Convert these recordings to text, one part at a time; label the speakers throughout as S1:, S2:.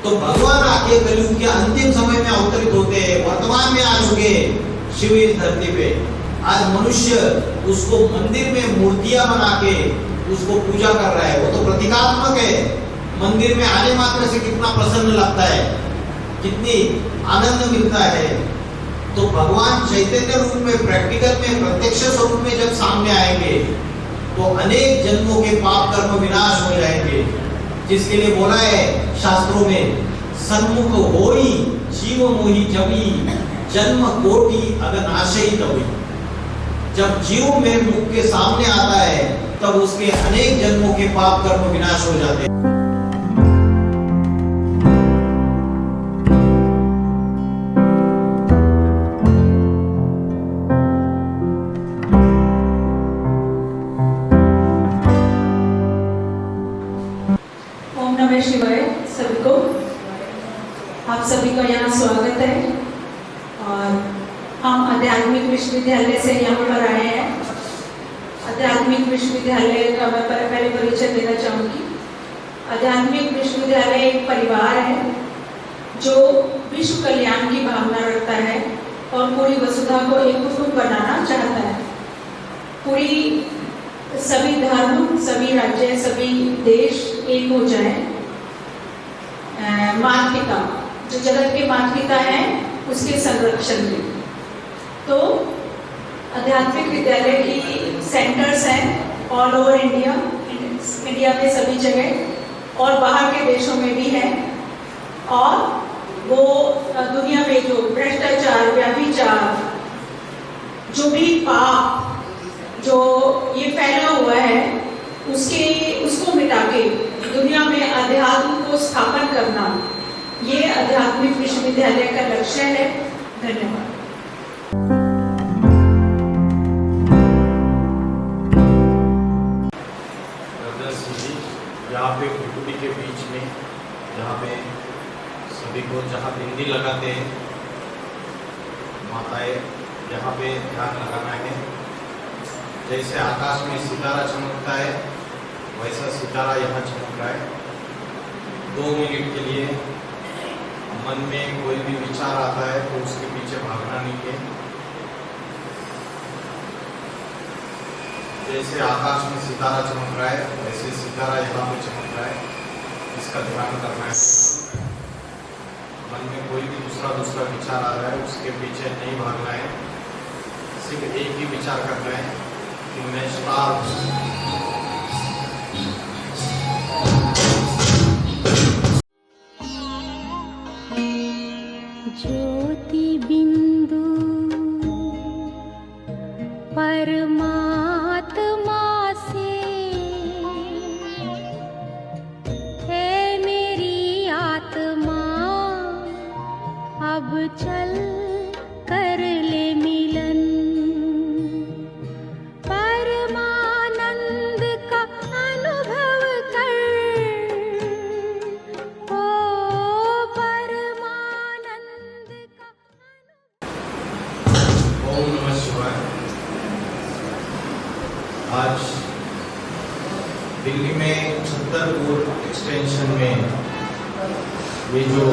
S1: तो भगवान आके कलयुग के अंतिम समय में अवतरित होते हैं, वर्तमान में आ चुके शिव इस धरती पे। आज मनुष्य उसको मंदिर में मूर्तियां बना के उसको पूजा कर रहा है, वो तो प्रतीकात्मक है। मंदिर में आने मात्र से कितना प्रसन्न लगता है, कितनी आनंद मिलता है। तो भगवान चैतन्य रूप में, प्रैक्टिकल में, प्रत्यक्ष स्वरूप में जब सामने आएंगे तो अनेक जन्मों के पाप कर्म विनाश हो जाएंगे, जिसके लिए बोला है शास्त्रों में, सन्मुख होई जीव मोहि जबी जन्म कोटि अगनाशई तभी। जब जीव मेरे मुख के सामने आता है तब उसके अनेक जन्मों के पाप कर्म विनाश हो जाते हैं।
S2: शिवाय सभी को, आप सभी का यहाँ स्वागत है। और हम आध्यात्मिक विश्वविद्यालय से यहाँ पर आए हैं। आध्यात्मिक विश्वविद्यालय का मैं पहले परिचय देना चाहूँगी। आध्यात्मिक विश्वविद्यालय एक परिवार है जो विश्व कल्याण की भावना रखता है और पूरी वसुधा को एक कुटुंब बनाना चाहता है। पूरी सभी धर्म, सभी राज्य, सभी देश एक हो जाए। माता पिता, जो जगत के माता पिता हैं, उसके संरक्षण में। तो आध्यात्मिक विद्यालय की सेंटर्स हैं ऑल ओवर इंडिया, इंडिया में सभी जगह और बाहर के देशों में भी है। और वो दुनिया में जो भ्रष्टाचार, व्यभिचार, जो भी पाप जो ये फैला हुआ है, उसको मिटा के दुनिया में अध्यात्म को स्थापन करना, ये आध्यात्मिक विश्वविद्यालय का लक्ष्य है। धन्यवाद।
S1: यहाँ पे कुटुंबी के बीच में, जहाँ पे सभी को जहाँ बिंदी लगाते हैं माताएं, यहाँ पे ध्यान लगाना है। जैसे आकाश में सितारा चमकता है वैसा सितारा यहाँ चमक रहा है। 2 मिनट के लिए मन में कोई भी विचार आता है तो उसके पीछे भागना नहीं है। जैसे आकाश में सितारा चमक रहा है वैसे सितारा यहाँ पे चमक रहा है, इसका ध्यान करना है। मन में कोई भी दूसरा विचार आ रहा है उसके पीछे नहीं भागना है, सिर्फ एक ही विचार करना है कि मैं स्टार हूँ।
S3: ज्योति बिंदु परमात्मा से है मेरी आत्मा, अब चल कर ले मिलन। परमानंद का अनुभव कर, ओ परमानंद का।
S1: ओम नमः शिवाय। आज दिल्ली में छतरपुर एक्सटेंशन में ये जो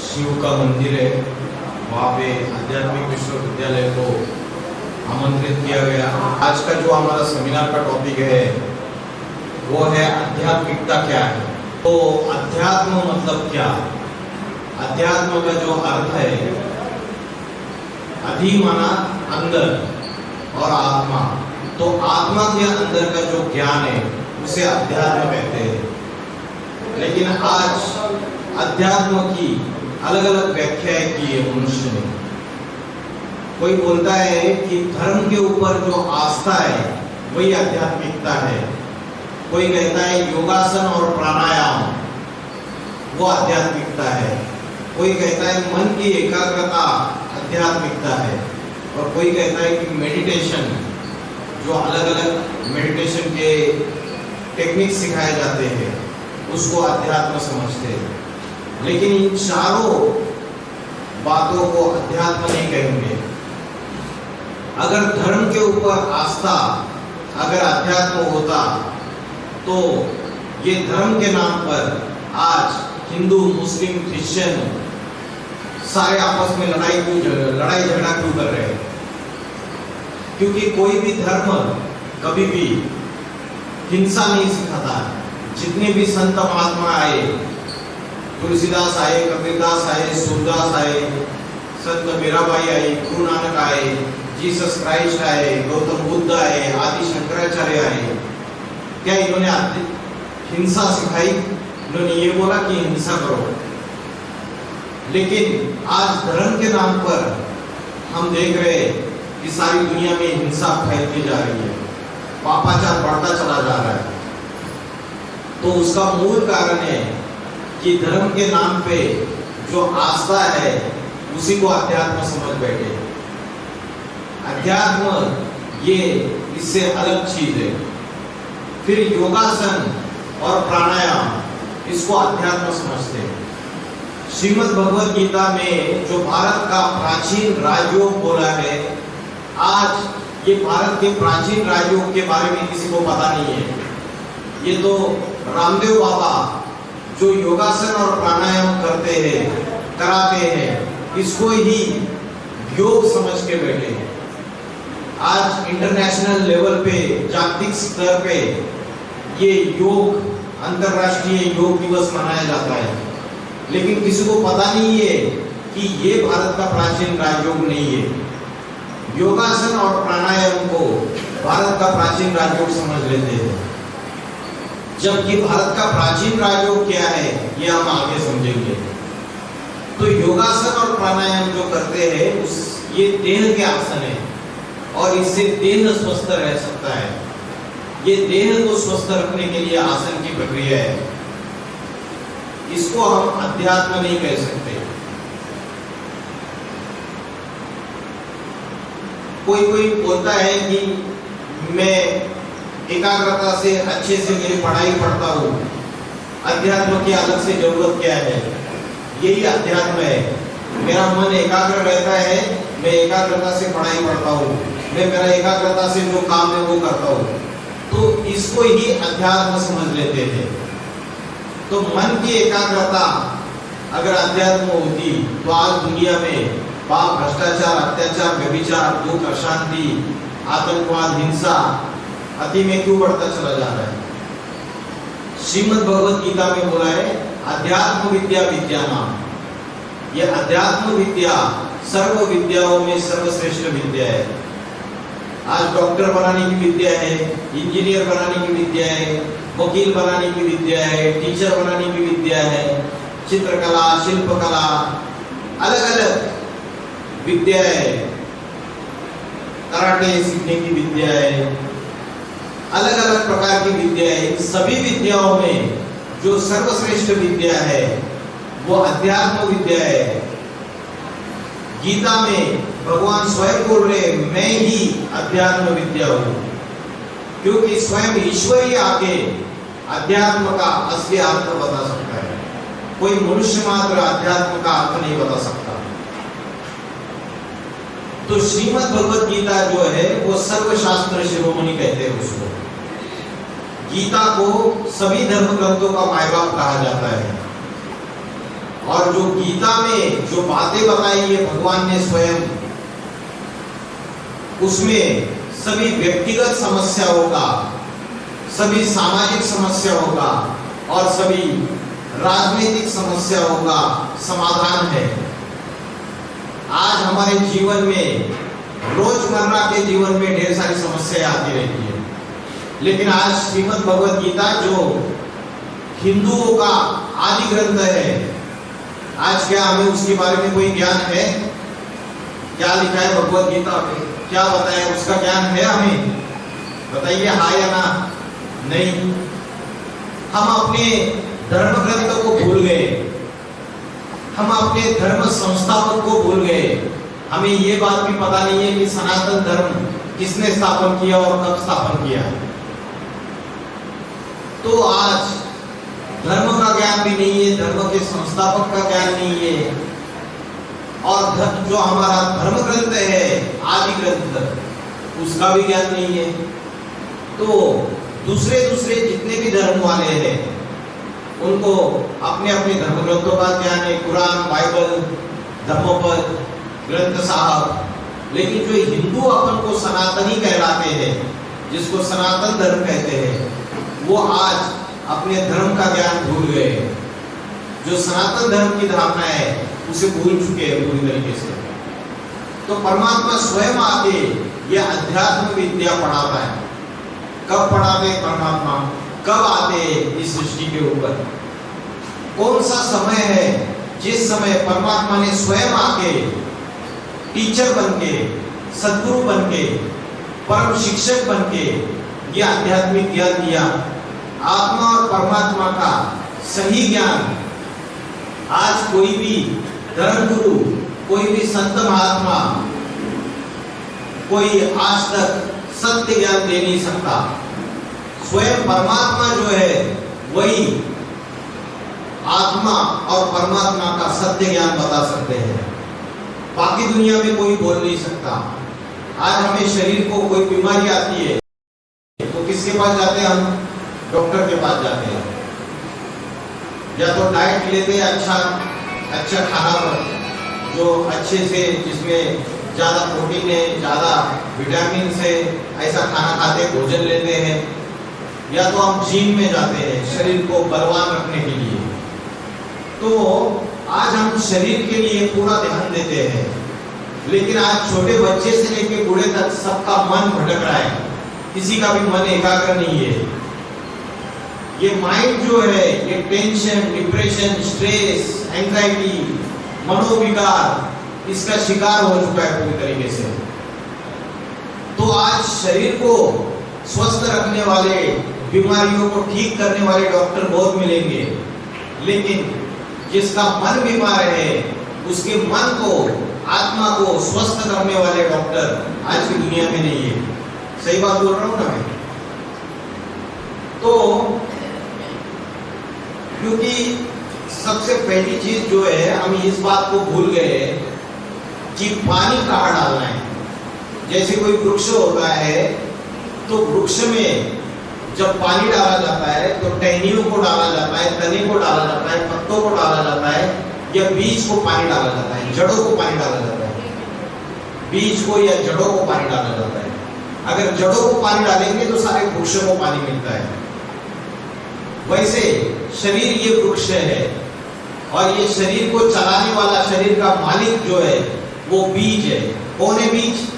S1: शिव का मंदिर है, वहाँ पे आध्यात्मिक विश्वविद्यालय को आमंत्रित किया गया। आज का जो हमारा सेमिनार का टॉपिक है वो है आध्यात्मिकता क्या है। तो अध्यात्म मतलब क्या? अध्यात्म का जो अर्थ है, अधि माना अंदर और आत्मा, तो आत्मा के अंदर का जो ज्ञान है उसे अध्यात्म कहते हैं। लेकिन आज अध्यात्म की अलग अलग व्याख्याएं की है मनुष्य ने। कोई बोलता है कि धर्म के ऊपर जो आस्था है वही आध्यात्मिकता है। कोई कहता है योगासन और प्राणायाम वो आध्यात्मिकता है। कोई कहता है मन की एकाग्रता आध्यात्मिकता है। और कोई कहता है कि मेडिटेशन, जो अलग अलग मेडिटेशन के टेक्निक सिखाए जाते हैं, उसको अध्यात्म समझते हैं। लेकिन इन चारों बातों को अध्यात्म नहीं कहेंगे। अगर धर्म के ऊपर आस्था, अगर अध्यात्म होता तो ये धर्म के नाम पर आज हिंदू, मुस्लिम, क्रिश्चियन सारे आपस में लड़ाई झगड़ा क्यों कर रहे हैं? क्योंकि कोई भी धर्म कभी भी हिंसा नहीं सिखाता है। जितने भी संत महात्मा आए, तुलसीदास आए, कबीरदास आए, सूरदास आए, संत मीराबाई आई, गुरु नानक आए, जीसस क्राइस्ट आए, गौतम बुद्ध आए, आदि शंकराचार्य आए, क्या इन्होंने हिंसा सिखाई? इन्होंने ये बोला कि हिंसा करो। लेकिन आज धर्म के नाम पर हम देख रहे कि सारी दुनिया में हिंसा फैलती जा रही है, पापाचार बढ़ता चला जा रहा है। तो उसका मूल कारण है कि धर्म के नाम पे जो आस्था है उसी को अध्यात्म समझ बैठे। अध्यात्म ये इससे अलग चीज है। फिर योगासन और प्राणायाम इसको अध्यात्म समझते हैं। श्रीमद् भगवद गीता में जो भारत का प्राचीन राजयोग बोला है, आज ये भारत के प्राचीन राजयोग के बारे में किसी को पता नहीं है। ये तो रामदेव बाबा जो योगासन और प्राणायाम करते हैं, कराते हैं, इसको ही योग समझ के बैठे हैं। आज इंटरनेशनल लेवल पे, जागतिक स्तर पे ये योग, अंतरराष्ट्रीय योग दिवस मनाया जाता है। लेकिन किसी को पता नहीं है कि ये भारत का प्राचीन राजयोग नहीं है। योगासन और प्राणायाम को भारत का प्राचीन राजयोग समझ लेते हैं, जबकि भारत का प्राचीन राजयोग क्या है ये हम आगे समझेंगे। तो योगासन और प्राणायाम जो करते हैं ये देह के आसन है और इससे देह स्वस्थ रह सकता है। ये देह को स्वस्थ रखने के लिए आसन की प्रक्रिया है। इसको हम अध्यात्म नहीं कह सकते। कोई बोलता है कि मैं एकाग्रता से अच्छे से मेरी पढ़ाई पढ़ता हूँ, अध्यात्म की अलग से जरूरत क्या है? यही अध्यात्म है। मेरा मन एकाग्र रहता है, मैं एकाग्रता से पढ़ाई पढ़ता हूँ, मैं मेरा एकाग्रता से जो काम है वो करता हूँ, तो इसको ही अध्यात्म समझ लेते थे। तो मन की एकाग्रता अगर अध्यात्म होती तो आज दुनिया में पाप, भ्रष्टाचार, अत्याचार, व्यभिचार, दुख, अशांति, आतंकवाद, हिंसा अति में क्यों बढ़ता चला जा रहा है? श्रीमद् भगवद गीता में बोला है अध्यात्म विद्या विद्या नाम। यह अध्यात्म विद्या सर्व विद्याओं में सर्वश्रेष्ठ विद्या है। आज डॉक्टर बनाने की विद्या है, इंजीनियर बनाने की विद्या है, वकील बनाने की विद्या है, टीचर बनाने की विद्या है, चित्रकला, शिल्पकला, अलग अलग विद्या है, कराटे सीखने की विद्या है, अलग अलग प्रकार की विद्या है। इन सभी विद्याओं में जो सर्वश्रेष्ठ विद्या है वो अध्यात्म विद्या है। गीता में भगवान स्वयं बोल रहे मैं ही अध्यात्म विद्या हूँ, क्योंकि स्वयं ईश्वर ही आके अध्यात्म का असली अर्थ बता सकता है। कोई मनुष्य मात्र अध्यात्म का अर्थ नहीं बता सकता। तो श्रीमद् भगवद गीता जो है वो सर्वशास्त्र शिरोमणि कहते हैं उसको। गीता को सभी धर्म ग्रंथों का माय बाप कहा जाता है। और जो गीता में जो बातें बताई है भगवान ने स्वयं, उसमें सभी व्यक्तिगत समस्याओं का, सभी सामाजिक समस्याओं का और सभी राजनीतिक समस्याओं का समाधान है। आज हमारे जीवन में, रोजमर्रा के जीवन में ढेर सारी समस्याएं आती रहती है, लेकिन आज श्रीमद् भगवद गीता जो हिंदुओं का आदि ग्रंथ है, आज क्या हमें उसके बारे में कोई ज्ञान है? क्या लिखा है भगवद गीता में, क्या बताया, उसका ज्ञान है हमें? बताइए हाँ या ना? नहीं। हम अपने धर्म ग्रंथों को भूल गए, हम अपने धर्म संस्थापक को भूल गए। हमें ये बात भी पता नहीं है कि सनातन धर्म किसने स्थापन किया और कब स्थापन किया। तो आज धर्म का ज्ञान भी नहीं है, धर्म के संस्थापक का ज्ञान नहीं है, और जो हमारा धर्म ग्रंथ है आदि ग्रंथ उसका भी ज्ञान नहीं है। तो दूसरे जितने भी धर्म वाले हैं उनको अपने अपने धर्म ग्रंथों का ज्ञान है, कुरान, बाइबल, धम्मपद, ग्रंथ साहब। लेकिन जो हिंदू अपन को सनातनी कहलाते हैं, जिसको सनातन धर्म कहते हैं, वो आज अपने धर्म का ज्ञान भूल गए। जो सनातन धर्म की धारणा है उसे भूल चुके हैं पूरी तरीके से। तो परमात्मा स्वयं आके ये अध्यात्म विद्या पढ़ाता है। कब पढ़ाते परमात्मा? कब आते इस सृष्टि के ऊपर? कौन सा समय है जिस समय परमात्मा ने स्वयं आके टीचर बनके, सद्गुरु बनके, परम शिक्षक बनके ये आध्यात्मिक ज्ञान दिया। आत्मा और परमात्मा का सही ज्ञान आज कोई भी धर्मगुरु, कोई भी संत महात्मा, कोई आज तक सत्य ज्ञान दे नहीं सकता। स्वयं परमात्मा जो है वही आत्मा और परमात्मा का सत्य ज्ञान बता सकते हैं। बाकी दुनिया में कोई बोल नहीं सकता। आज हमें शरीर को कोई बीमारी आती है तो किसके पास जाते हैं हम? डॉक्टर के पास जाते हैं। या तो डाइट लेते हैं, अच्छा खाना जो अच्छे से, जिसमें ज़्यादा प्रोटीन है, ज़्यादा विटामिन है, ऐसा खाना खाते, भोजन लेते हैं। या तो हम जिम में जाते हैं शरीर को बलवान रखने के लिए। तो आज हम शरीर के लिए पूरा ध्यान देते हैं, लेकिन आज छोटे बच्चे से लेकर बूढ़े तक सबका मन भटक रहा है, किसी का भी मन एकाग्र नहीं है। ये माइंड जो है ये टेंशन, डिप्रेशन, स्ट्रेस, एंजाइटी, मनोविकार, इसका शिकार हो चुका है पूरी तरीके से। तो आज शरीर को स्वस्थ रखने वाले, बीमारियों को ठीक करने वाले डॉक्टर बहुत मिलेंगे, लेकिन जिसका मन बीमार है उसके मन को, आत्मा को स्वस्थ करने वाले डॉक्टर आज की दुनिया में नहीं है। सही बात बोल रहा हूं ना मैं? तो क्योंकि सबसे पहली चीज जो है, हम इस बात को भूल गए कि पानी कहाँ डालना है। जैसे कोई वृक्ष होता है तो वृक्ष में जब पानी डाला जाता है तो टहनियों को डाला जाता है, तने को डाला जाता है, पत्तों को डाला जाता है, या बीज को पानी डाला जाता है, जड़ों को पानी डाला जाता है। बीज को या जड़ों को पानी डाला जाता है। अगर जड़ों को पानी डालेंगे तो सारे वृक्षों को पानी मिलता है। वैसे शरीर ये वृक्ष है, और ये शरीर को चलाने वाला, शरीर का मालिक जो है वो बीज है। कौन है बीज?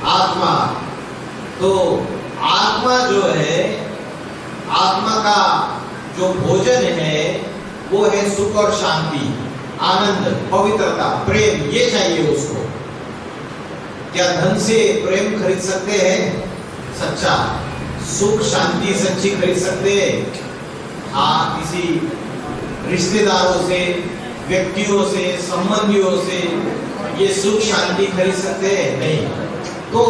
S1: आत्मा। तो आत्मा जो है, आत्मा का जो भोजन है वो है सुख और शांति, आनंद, पवित्रता, प्रेम। ये चाहिए उसको। क्या धन से प्रेम खरीद सकते हैं? सच्चा सुख, शांति सच्ची खरीद सकते हैं? हाँ, किसी रिश्तेदारों से, व्यक्तियों से, संबंधियों से ये सुख शांति खरीद सकते हैं? नहीं। तो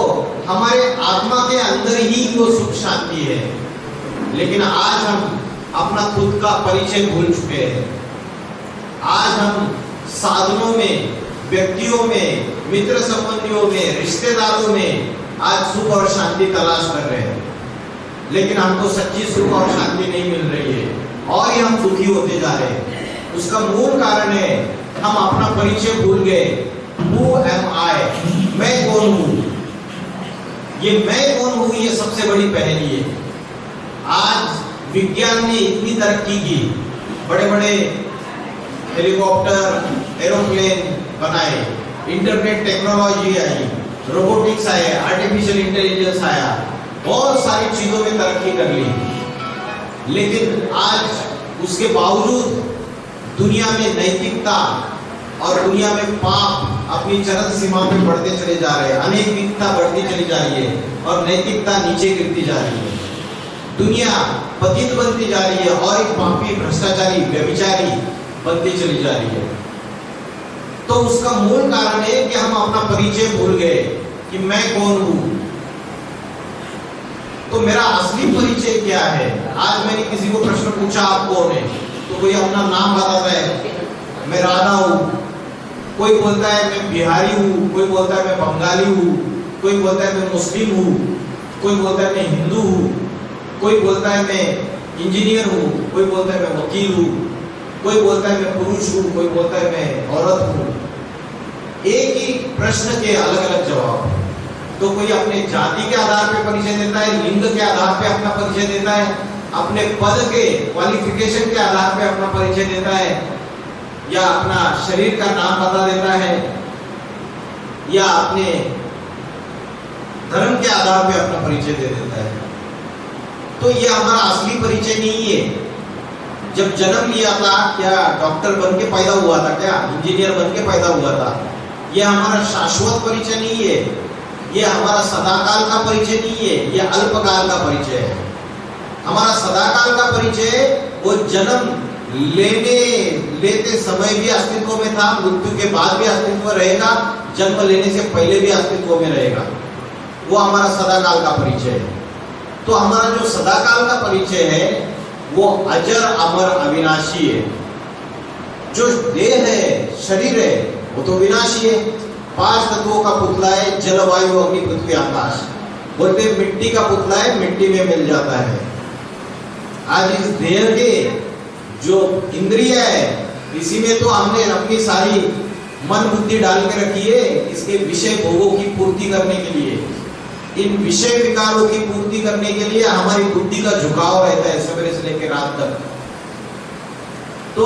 S1: हमारे आत्मा के अंदर ही वो सुख शांति है। लेकिन आज हम अपना खुद का परिचय भूल चुके हैं। आज हम साधनों में, व्यक्तियों में, मित्र संबंधियों में, रिश्तेदारों में आज सुख और शांति तलाश कर रहे हैं, लेकिन हमको सच्ची सुख और शांति नहीं मिल रही है, और ही हम दुखी होते जा रहे हैं। उसका मूल कारण है हम अपना परिचय भूल गए। Who am I? मैं कौन हूँ? ये मैं कौन हूँ, ये सबसे बड़ी पहेली है। आज विज्ञान ने इतनी तरक्की की, बड़े बड़े हेलीकॉप्टर, एरोप्लेन बनाए, इंटरनेट टेक्नोलॉजी आई, रोबोटिक्स आए, आर्टिफिशियल इंटेलिजेंस आया, बहुत सारी चीजों में तरक्की कर ली। लेकिन आज उसके बावजूद दुनिया में नैतिकता और दुनिया में पाप अपनी चरम सीमा में बढ़ते चले जा रहे हैं। अनैतिकता बढ़ती चली जा रही है और नैतिकता नीचे गिरती जा रही है। दुनिया पतित बनती जा रही है और एक पापी, भ्रष्टाचारी, व्यभिचारी बनती चली जा रही है। तो उसका मूल कारण है कि हम अपना परिचय भूल गए कि मैं कौन हूं। तो मेरा असली परिचय क्या है? आज मैंने किसी को प्रश्न पूछा आप कौन है, तो कोई अपना नाम बताता है, मैं राणा हूं, कोई बोलता है मैं बिहारी हूं, कोई बोलता है मैं बंगाली हूं, कोई बोलता है मैं मुस्लिम हूं, कोई बोलता है मैं हिंदू हूं। कोई बोलता है मैं इंजीनियर हूँ, कोई बोलता है मैं वकील हूँ, कोई बोलता है मैं पुरुष हूँ, कोई बोलता है मैं औरत हूँ। एक ही प्रश्न के अलग अलग जवाब। तो कोई अपने जाति के आधार पे परिचय देता है, लिंग के आधार पे अपना परिचय देता है, अपने पद के क्वालिफिकेशन के आधार पे अपना परिचय देता है, या अपना शरीर का नाम बता देता है, या अपने धर्म के आधार पे अपना परिचय दे देता है। तो ये हमारा असली परिचय नहीं है। जब जन्म लिया था, क्या डॉक्टर बन के पैदा हुआ था, क्या इंजीनियर बन के पैदा हुआ था, ये हमारा शाश्वत परिचय नहीं है, ये हमारा सदाकाल का परिचय नहीं है, ये अल्पकाल का परिचय है। हमारा सदाकाल का परिचय वो जन्म लेते समय भी अस्तित्व में था, मृत्यु के बाद भी अस्तित्व रहेगा, जन्म लेने से पहले भी अस्तित्व में रहेगा, वो हमारा सदाकाल का परिचय है। तो हमारा जो सदाकाल का परिचय है वो अजर अमर अविनाशी है। जो देह है, शरीर है, वो तो विनाशी है। 5 तत्वों का पुतला है, जल वायु अग्नि पृथ्वी आकाश। बोलते मिट्टी का पुतला है, मिट्टी में मिल जाता है। आज इस देह के जो इंद्रिय है, इसी में तो हमने अपनी सारी मन बुद्धि डाल के रखी है, इसके विषय भोगों की पूर्ति करने के लिए, इन विषय विकारों की पूर्ति करने के लिए हमारी बुद्धि का झुकाव रहता है सवेरे से लेकर रात तक। तो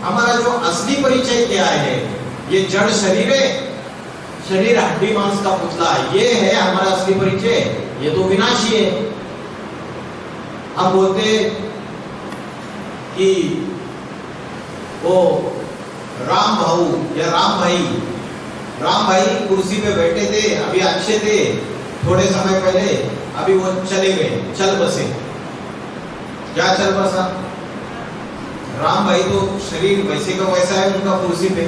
S1: हमारा जो असली परिचय क्या है, ये जड़ शरीर है, शरीर हड्डी मांस का पुतला, ये है हमारा असली परिचय, ये तो विनाशी है। हम बोलते कि वो राम भाऊ या राम भाई कुर्सी पे बैठे थे, अभी अच्छे थे, थोड़े समय पहले अभी वो चले गए, चल बसे। क्या चल बसा? राम भाई तो शरीर वैसे का वैसा है उनका कुर्सी पे,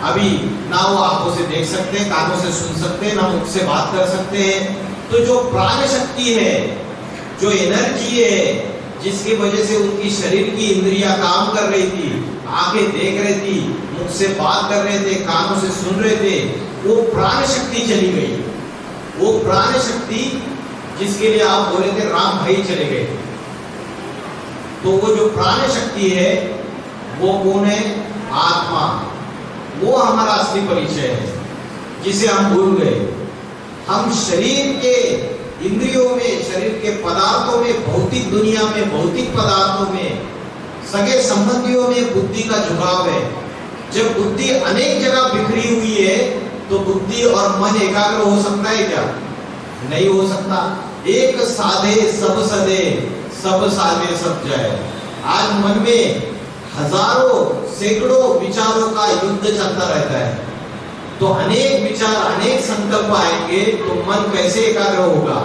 S1: अभी ना वो आंखों से देख सकते, कानों से सुन सकते, ना मुख से बात कर सकते हैं। तो जो प्राण शक्ति है, जो एनर्जी है, जिसकी वजह से उनकी शरीर की इंद्रियां काम कर रही थी, आंखें देख रही थी, मुख से बात कर रहे थे, कानों से सुन रहे थे, वो प्राण शक्ति चली गई। वो प्राण शक्ति जिसके लिए आप बोले थे राम भाई चले गए, तो वो जो प्राण शक्ति है वो कौन है? आत्मा। वो हमारा असली परिचय है, जिसे हम भूल गए। हम शरीर के इंद्रियों में, शरीर के पदार्थों में, भौतिक दुनिया में, भौतिक पदार्थों में, सगे संबंधियों में बुद्धि का झुकाव है। जब बुद्धि अनेक जगह बिखरी हुई है तो बुद्धि और मन एकाग्र हो सकता है क्या? नहीं हो सकता। एक साधे सब सदे, सब साधे सब जाए। आज मन में हजारों सैकड़ों विचारों का युद्ध चलता रहता है, तो अनेक विचार, अनेक संकल्प आएंगे तो मन कैसे एकाग्र होगा?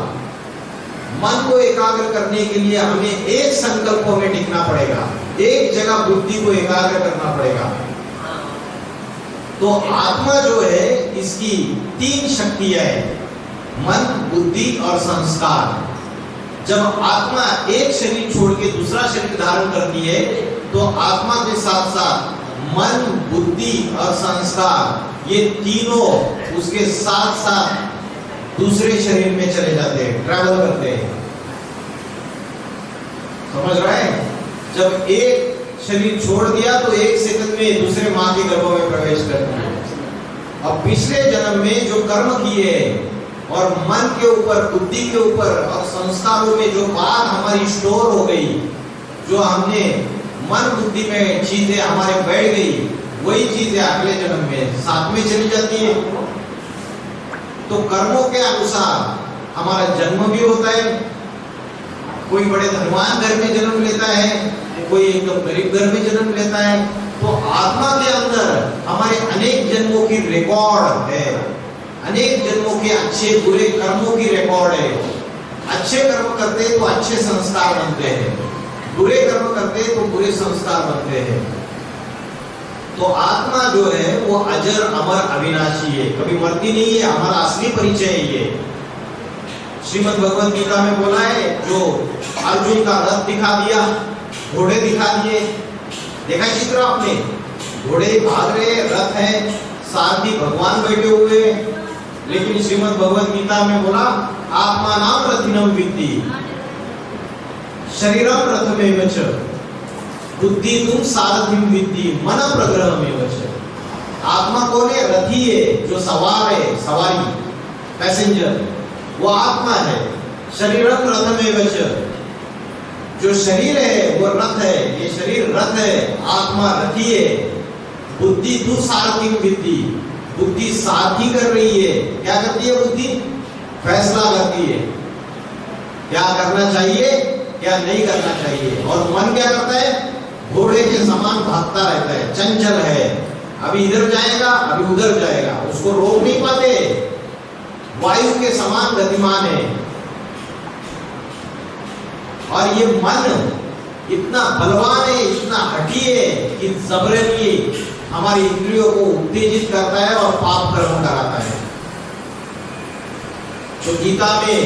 S1: मन को एकाग्र करने के लिए हमें एक संकल्प में टिकना पड़ेगा, एक जगह बुद्धि को एकाग्र करना पड़ेगा। तो आत्मा जो है, इसकी 3 शक्तियां हैं, मन, बुद्धि और संस्कार। जब आत्मा एक शरीर छोड़ के दूसरा शरीर धारण करती है तो आत्मा के साथ साथ मन, बुद्धि और संस्कार, ये तीनों उसके साथ साथ दूसरे शरीर में चले जाते हैं, ट्रैवल करते हैं। समझ रहे हैं? जब एक शरीर छोड़ दिया तो 1 सेकंड में दूसरे माँ के गर्भ में प्रवेश करती है। अब पिछले जन्म में जो कर्म किए और मन के ऊपर, बुद्धि के ऊपर और संस्कारों में जो बात हमारी स्टोर हो गई, जो हमने मन बुद्धि में चीजें हमारे बैठ गई, वही चीजें अगले जन्म में साथ में चली जाती है। तो कर्मों के अनुसार हमारा जन्म भी होता है। कोई बड़े धनवान घर में जन्म लेता है, कोई एकदम गरीब घर में जन्म लेता है। तो आत्मा के अंदर हमारे अनेक जन्मों की रिकॉर्ड है, अनेक जन्मों के अच्छे बुरे कर्मों की रिकॉर्ड है। अच्छे कर्म करते तो अच्छे संस्कार बनते हैं, बुरे कर्म करते तो बुरे संस्कार बनते हैं। तो आत्मा जो है वो अजर अमर अविनाशी है, कभी मरती नहीं है, हमारा असली परिचय है ये। श्रीमद् भगवद गीता में बोला है, जो अर्जुन का रथ दिखा दिया, घोड़े दिखा दिए, देखा चित्र आपने? घोड़े भाग रहे, रथ है, सारथी भगवान बैठे हुए। लेकिन श्रीमद् भगवद गीता में बोला आत्मा नाम रथिनम विद्धि, शरीरम रथमेव च बुद्धि तुम सारथिम विद्धि मन प्रग्रहमेव च। आत्मा कौन है? रथी है, जो सवार है, सवारी, पैसेंजर, वो आत्मा है। शरीरम रथमेव च, जो शरीर है वो रथ है, ये शरीर रथ है, आत्मा रथी है। बुद्धि तू सारथिम विद्धि, बुद्धि सारथी कर रही है। क्या करती है बुद्धि? फैसला करती है, क्या करना चाहिए क्या नहीं करना चाहिए। और मन क्या करता है? घोड़े के समान भागता रहता है, चंचल है, अभी इधर जाएगा अभी उधर जाएगा, उसको रोक नहीं पाते, वायु के समान गतिमान है। और ये मन इतना बलवान है, इतना हठी है कि जबरदस्ती हमारी इंद्रियों को उत्तेजित करता है और पाप कर्म कराता है। तो गीता में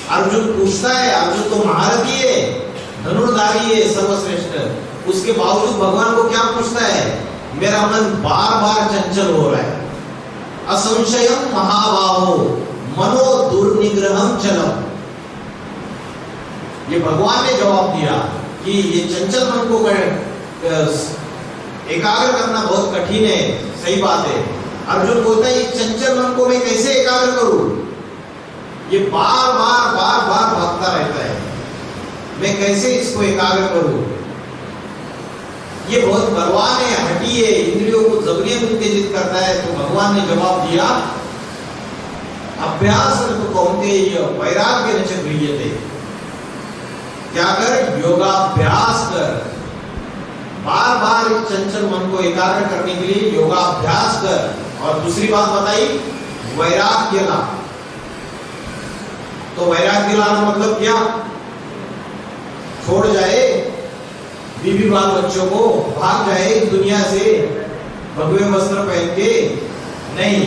S1: अर्जुन पूछता है, अर्जुन तो महारथी है, धनुर्धारी है, सर्वश्रेष्ठ, उसके बावजूद भगवान को क्या पूछता है? मेरा मन बार बार चंचल हो रहा है। असंशयम महाबाहो मनो दुर्निग्रहम चलम। ये भगवान ने जवाब दिया कि ये चंचल मन को एकाग्र करना बहुत कठिन है। सही बात है। अर्जुन बोलता है, ये चंचल मन को मैं कैसे एकाग्र करूं? ये बार बार भागता रहता है, मैं कैसे इसको एकाग्र करूं? ये बहुत बलवान है, हठी है, इंद्रियों को जबरन उत्तेजित करता है। तो भगवान ने जवाब दिया, अभ्यास तो कौन्तेय वैराग्य न च गृह्यते। क्या कर? योगाभ्यास कर। बार बार इस चंचल मन को एकाग्र करने के लिए योगाभ्यास कर। और दूसरी बात बताई, वैराग्य ला। तो वैराग्य लाना मतलब क्या? छोड़ जाए बीवी बाल बच्चों को, भाग जाए दुनिया से भगवे वस्त्र पहन के, नहीं,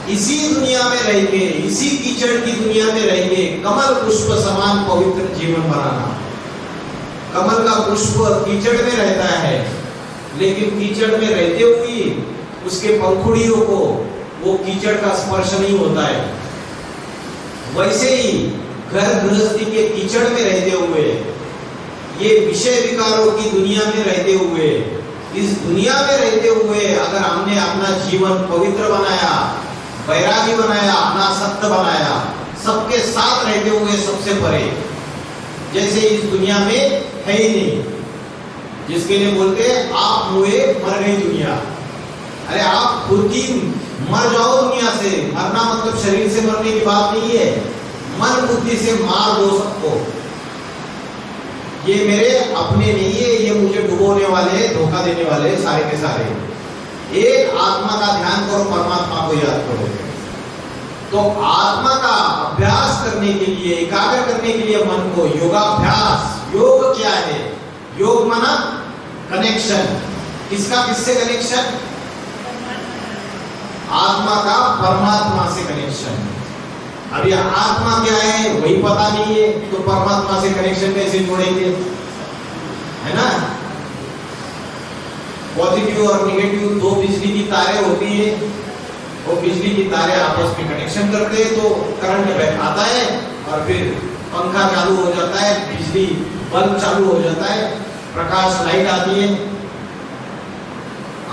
S1: इसी दुनिया में रह के, इसी कीचड़ की दुनिया में रह के कमल पुष्प समान पवित्र जीवन बनाना। कमल का पुष्प कीचड़ में रहता है, लेकिन कीचड़ में रहते हुए उसके पंखुड़ियों को वो कीचड़ का स्पर्श नहीं होता है। वैसे ही घर गृहस्थी के कीचड़ में रहते हुए, ये विषय विकारों की दुनिया में रहते हुए, इस दुनिया में रहते हुए अगर हमने अपना जीवन पवित्र बनाया, वैरागी बनाया, अपना सत्य बनाया, सबके साथ रहते हुए सबसे परे, जैसे इस दुनिया में है ही नहीं, जिसके लिए बोलते हैं आप हुए मर गई दुनिया। अरे आप खुद ही मर जाओ दुनिया से। मरना मतलब शरीर से मरने की बात नहीं है, मन बुद्धि से मार दो सबको। ये मेरे अपने नहीं है, ये मुझे डुबोने वाले, धोखा देने वाले सारे के सारे। एक आत्मा का ध्यान करो, परमात्मा को याद करो। तो आत्मा का अभ्यास करने के लिए, एकाग्र करने के लिए मन को योगाभ्यास। योग क्या है? योग माना कनेक्शन। किसका किससे कनेक्शन? आत्मा का परमात्मा से कनेक्शन। अब ये आत्मा क्या है वही पता नहीं है, तो परमात्मा से कनेक्शन कैसे जोड़ेंगे? है ना? पॉजिटिव और निगेटिव दो बिजली की तारें होती है, वो बिजली की तारें आपस में कनेक्शन करते हैं तो करंट आता है, और फिर पंखा चालू हो जाता है, बिजली बल्ब चालू हो जाता है, प्रकाश लाइट आती है।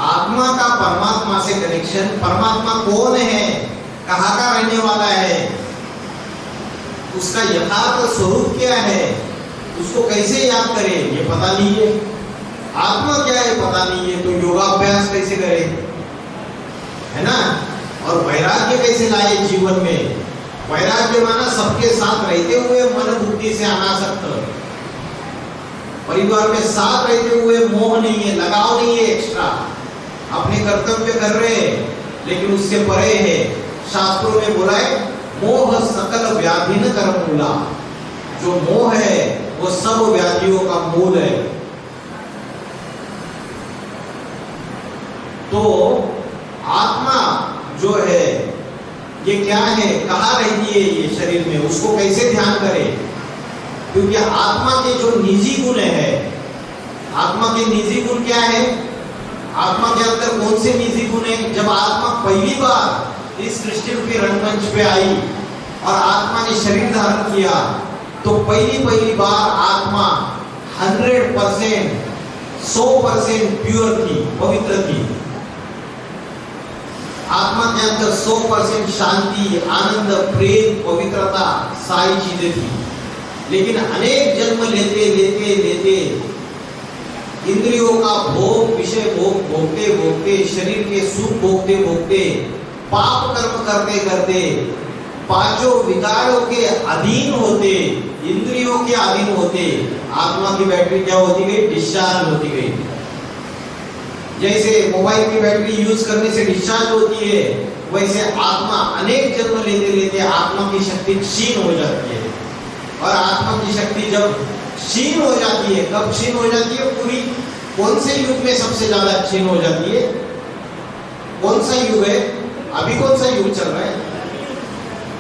S1: आत्मा का परमात्मा से कनेक्शन। परमात्मा कौन है? कहाँ का रहने वाला है? उसका यथार्थ स्वरूप क्या है? उसको कैसे याद करें? ये पता नहीं है। आत्मा क्या है पता नहीं है, तो योगाभ्यास कैसे करें? है ना? और वैराग्य कैसे लाए जीवन में? वैराग्य माना सबके साथ रहते हुए मन बुद्धि से अनासक्त, परिवार में साथ रहते हुए मोह नहीं है, लगाव नहीं है एक्स्ट्रा, अपने कर्तव्य कर रहे हैं, लेकिन उससे परे है। शास्त्रों में बोला है, मोह सकल व्याधि न कर्मूला। जो मोह है वो सब व्याधियों का मूल है। तो आत्मा जो है ये क्या है? कहाँ रहती है ये शरीर में? उसको कैसे ध्यान करें? क्योंकि आत्मा के जो निजी गुण है, आत्मा के निजी गुण क्या है? आत्मा के अंदर कौन से निजी गुण है? जब आत्मा पहली बार इस सृष्टि रूपी रंगमंच पे आई और आत्मा ने शरीर धारण किया, तो पहली बार आत्मा 100% 100% प्योर थी, पवित्र थी। आत्मा के अंदर 100% शांति, आनंद, प्रेम, पवित्रता सारी चीजें थी। लेकिन अनेक जन्म लेते लेते लेते इंद्रियों का भोग, विषय भोग भोगते भोगते, शरीर के सुख भोगते भोगते, पाप कर्म करते करते, पांचों विकारों के अधीन होते, इंद्रियों के अधीन होते, आत्मा की बैटरी क्या होती गई? डिस्चार्ज होती गई। जैसे मोबाइल की बैटरी यूज करने से डिस्चार्ज होती है, वैसे आत्मा अनेक जन्म लेते लेते आत्मा की शक्ति क्षीण हो जाती है। और आत्मा की शक्ति जब क्षीण हो जाती है, कब क्षीण हो जाती है? पूरी कौन से युग में सबसे ज्यादा क्षीण हो जाती है? कौन सा युग है? अभी कौन सा युग चल रहा है?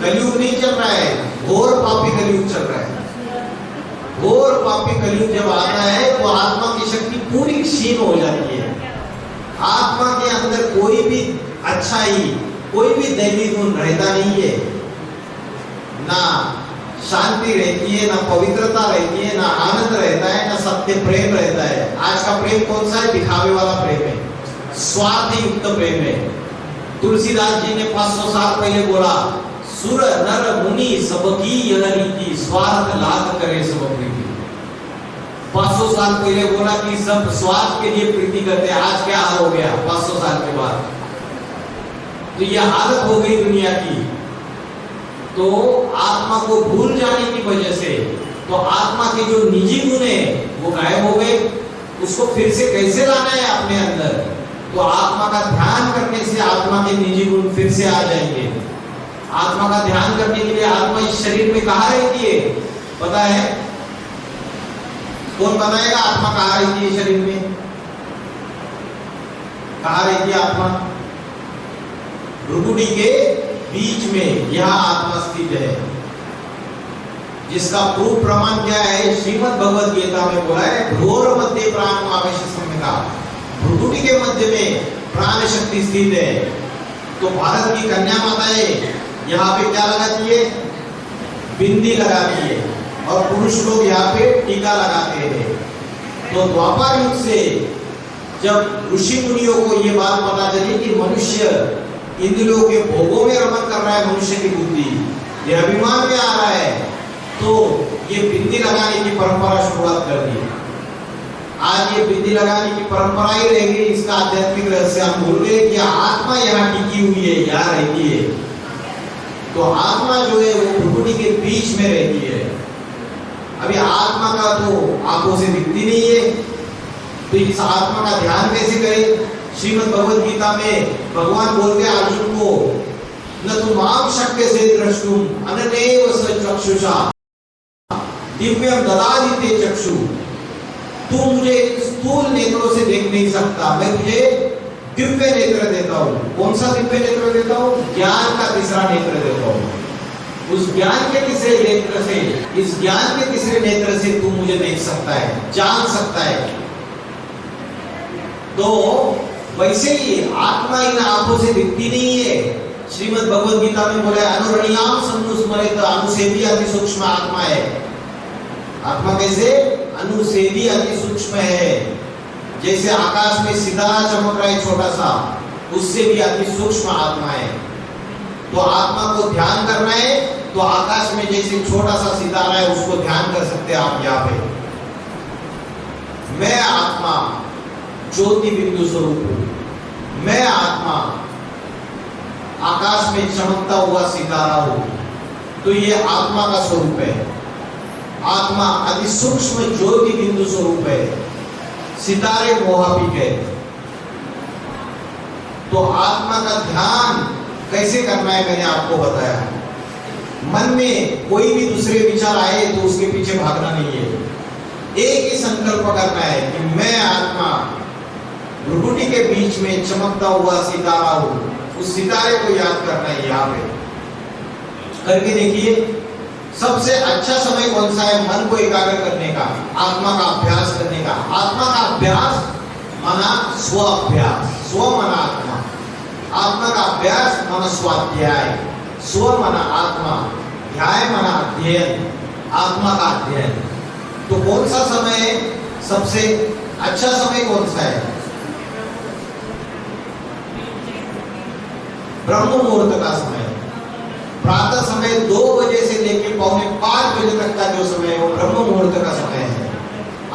S1: कलयुग नहीं चल रहा है, घोर पापी कलयुग चल रहा है। घोर पापी कलयुग जब आता है तो आत्मा की शक्ति पूरी क्षीण हो जाती है। आत्मा के अंदर कोई भी अच्छाई, कोई भी दैवी गुण रहता नहीं है। ना शांति रहती है, ना पवित्रता रहती है, ना आनंद रहता है, ना सत्य प्रेम रहता है। आज का प्रेम कौन सा है? दिखावे वाला प्रेम है, स्वार्थ युक्त प्रेम है। तुलसीदास जी ने 500 साल पहले बोला, सुर नर मुनि सबकी यह रीति, स्वार्थ लाग करे सब प्रीति। 500 साल पहले बोला कि सब स्वार्थ के लिए प्रीति करते हैं। आज क्या हाल हो गया 500 साल के बाद? तो यह हालत हो गई दुनिया की। तो आत्मा को भूल जाने की वजह से तो आत्मा के जो निजी गुण है वो गायब हो गए। उसको फिर से कैसे लाना है अपने अंदर? तो आत्मा का ध्यान करने से आत्मा के निजी गुण फिर से आ जाएंगे। आत्मा का ध्यान करने के लिए आत्मा इस शरीर में कहाँ रहती है पता है? कौन बताएगा आत्मा कहाँ रहती है शरीर में? कहाँ रहती है आत्मा? भ्रुकुटी के बीच में यह आत्मा स्थित है, जिसका प्रूफ प्रमाण क्या है? श्रीमद् भगवद गीता में बोला है, भ्रूर मध्य प्राण आवेश संहिता, भ्रुकुटी के मध्य में प्राण शक्ति स्थित है। तो भारत की कन्या माताएं यहाँ पे क्या लगाती है? बिंदी लगाती है, और पुरुष लोग यहाँ पे टीका लगाते हैं। तो द्वापर युग से जब ऋषि मुनियों को ये बात पता चली कि मनुष्य इंद्रियों के भोगों में रमन कर रहा है, मनुष्य की बुद्धि ये अभिमान में आ रहा है, तो ये बिंदी लगाने की परंपरा शुरुआत कर दी। आज ये बिंदी लगाने की परंपरा ही रहेगी। इसका आध्यात्मिक रहस्य हम भूल गए कि आत्मा यहाँ टिकी हुई है, यहाँ रहती है। तो आत्मा जो है वो भ्रुकुटी के बीच में रहती है। अभी आत्मा का तो आंखों से दिखती नहीं है, तो इस आत्मा का ध्यान कैसे करें? श्रीमद् भगवद गीता में भगवान बोलते हैं अर्जुन को, न तुम आम शक्य से द्रष्टुम अननेव चक्षुषा दिव्यम ददाति ते चक्षु। तू मुझे स्थूल नेत्रों से देख नहीं सकता, मैं तुझे दिव्य नेत्र देता हूँ। कौन सा दिव्य नेत्र देता हूँ? ज्ञान का तीसरा नेत्र देता हूँ। उस ज्ञान के तीसरे नेत्र से, इस ज्ञान के तीसरे नेत्र से तू मुझे देख सकता है, जान सकता है। तो वैसे ही आत्मा इन आंखों से दिखती नहीं है। श्रीमद् भगवद गीता में बोला है, अनुरणीयाम सन्नुस्मरेत, अनुसेवी अति सूक्ष्म आत्मा है। आत्मा कैसे? अनुसेवी अति सूक्ष्म है। जैसे आकाश में सितारा चमक रहा है छोटा सा, उससे भी अति सूक्ष्म आत्मा है। तो आत्मा को ध्यान करना है तो आकाश में जैसे छोटा सा सितारा है उसको ध्यान कर सकते हैं आप यहाँ पे। मैं आत्मा ज्योति बिंदु स्वरूप हूं। मैं आत्मा आकाश में चमकता हुआ सितारा हूं। तो ये आत्मा का स्वरूप है। आत्मा अति सूक्ष्म ज्योति बिंदु स्वरूप है, सितारे मोहापिक है। तो आत्मा का ध्यान कैसे करना है मैंने आपको बताया। मन में कोई भी दूसरे विचार आए तो उसके पीछे भागना नहीं है। एक ही संकल्प करना है कि मैं आत्मा भ्रुकुटी के बीच में चमकता हुआ सितारा हूं। उस सितारे को याद करना है। यहाँ पे करके देखिए, सबसे अच्छा समय कौन सा है मन को एकाग्र करने का, आत्मा का अभ्यास करने का। आत्मा का अभ्यास माना स्व अभ्यास, स्व माना आत्मा, आत्मा का अभ्यास माना स्वाध्याय, स्व माना आत्मा, ध्याय माना अध्ययन। आत्मा का अध्ययन। तो कौन सा समय सबसे अच्छा समय कौन सा है? ब्रह्म मुहूर्त का समय। प्रातः समय 2 बजे से लेकर पौने 5 बजे तक का जो समय है वो ब्रह्म मुहूर्त का समय है।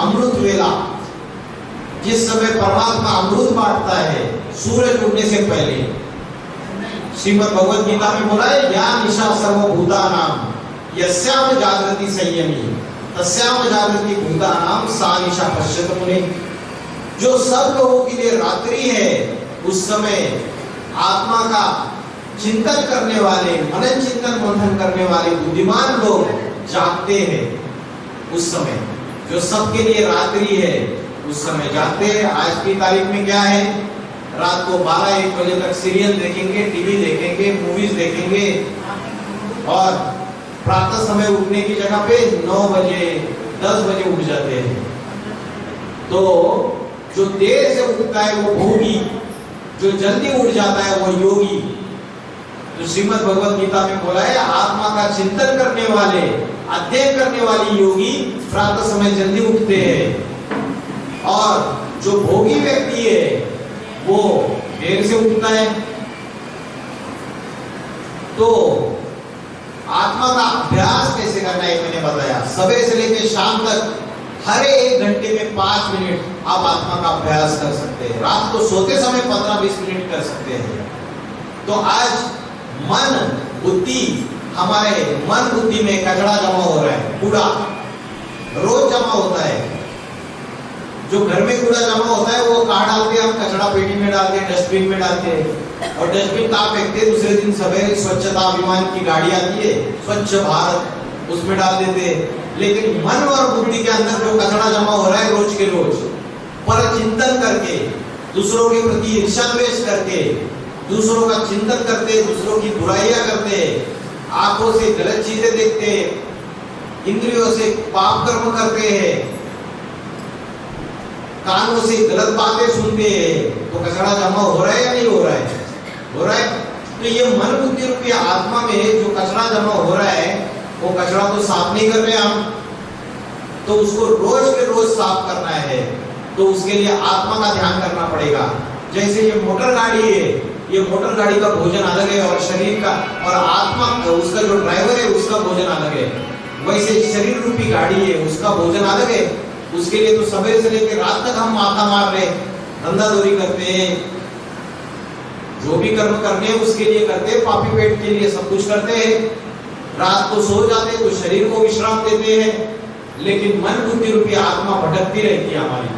S1: अमृत वेला, जिस समय परमात्मा अमृत बांटता है सूरज उगने से पहले। श्रीमद् भगवद गीता में बोला है, या निशा सर्वभूतानां यस्याम जागृति संयमी तस्याम जागृति भूतानां सा निशा पश्यत मुने। जो सब लोगों के लिए रात्रि है उस समय आत्मा का चिंतन करने वाले, मनन चिंतन मंथन करने वाले बुद्धिमान लोग जागते हैं उस समय। जो सबके लिए रात्रि है उस समय जागते हैं। आज की तारीख में क्या है? रात को 12-1 बजे तक सीरियल देखेंगे, टीवी देखेंगे, मूवीज देखेंगे और प्रातः समय उठने की जगह पे 9 बजे 10 बजे उठ जाते हैं। तो जो देर से उठता है वो भोगी, जो जल्दी उठ जाता है वो योगी। तो श्रीमद् भगवद गीता में बोला है, आत्मा का चिंतन करने वाले, अध्ययन करने वाली योगी प्रातः समय जल्दी उठते हैं और जो भोगी व्यक्ति है वो देर से उठता है। तो आत्मा का अभ्यास कैसे करना है मैंने बताया। सुबह से लेकर शाम तक हर 1 घंटे में 5 मिनट आप आत्मा का अभ्यास कर सकते हैं। रात को सोते समय 15-20 मिनट कर सकते हैं। तो आज मन बुद्धि, हमारे मन बुद्धि में कचरा जमा हो रहा है, कूड़ा रोज जमा होता है। जो घर में कूड़ा जमा होता है वो कहाँ डालते हैं? हम कचरा पेटी में डालते हैं, डस्टबिन में डालते हैं। और डस्टबिन कहाँ फेंकते हैं? दूसरे दिन सवेरे स्वच्छता अभियान की गाड़ी आती है, स्वच्छ भारत, उसमें डाल देते हैं। लेकिन मन और बुद्धि के अंदर जो कचरा जमा हो रहा है रोज के रोज, पर चिंतन करके, दूसरों के प्रति ईर्ष्या द्वेष करके, दूसरों का चिंतन करते, दूसरों की बुराइयां करते, आंखों से गलत चीजें देखते, इंद्रियों से पाप कर्म करते हैं, कानों से गलत बातें सुनते हैं, तो कचरा जमा हो रहा है या नहीं हो रहा है? हो रहा है। तो ये मन बुद्धि रूपी आत्मा में जो कचरा जमा हो रहा है वो कचरा तो साफ नहीं कर रहे हम, तो उसको रोज के रोज साफ करना है। तो उसके लिए आत्मा का ध्यान करना पड़ेगा। जैसे ये मोटर गाड़ी है, ये मोटर गाड़ी का भोजन अलग है और शरीर का और आत्मा उसका जो ड्राइवर है उसका भोजन अलग है। वैसे शरीर रूपी गाड़ी है, उसका भोजन अलग है। उसके लिए तो सवेरे से लेकर रात तक हम माथा मार रहे, धंधादौरी करते हैं, जो भी कर्म करने हैं उसके लिए करते हैं, पापी पेट के लिए सब कुछ करते हैं। रात को सो जाते हैं तो शरीर को विश्राम देते हैं, लेकिन मन बुद्धि रूपी आत्मा भटकती रहती है हमारी,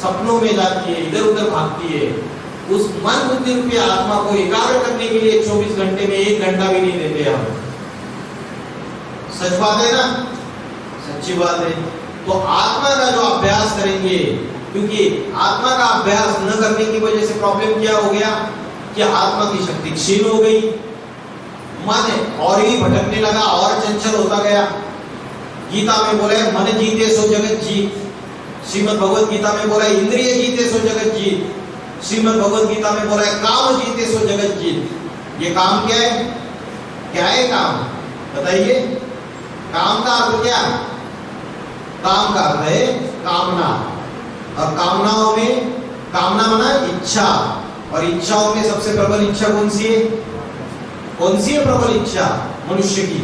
S1: सपनों में जाती है, इधर उधर भागती है। उस मन बुद्धि रूपी आत्मा को एकाग्र करने के लिए 24 घंटे में 1 घंटा भी नहीं देते हम। सच बात है ना? सच्ची बात है। तो आत्मा का जो अभ्यास करेंगे, क्योंकि आत्मा का अभ्यास न करने की वजह से प्रॉब्लम क्या हो गया कि आत्मा की शक्ति क्षीण हो गई, मन और ही भटकने लगा और चंचल होता गया। गीता में बोला है मन जीते सो जगत जीत, श्रीमद् भगवद गीता में बोला है इंद्रिय जीते सो जगत जीत, श्रीमद् भगवद गीता में बोला है काम जीते सो जगत जीत। ये काम क्या है? क्या है काम? बताइए। काम का अर्थ क्या? काम का अर्थ है कामना, और कामनाओं में कामना माना इच्छा, और इच्छाओं में सबसे प्रबल इच्छा कौन सी है? कौन सी है प्रबल इच्छा मनुष्य की?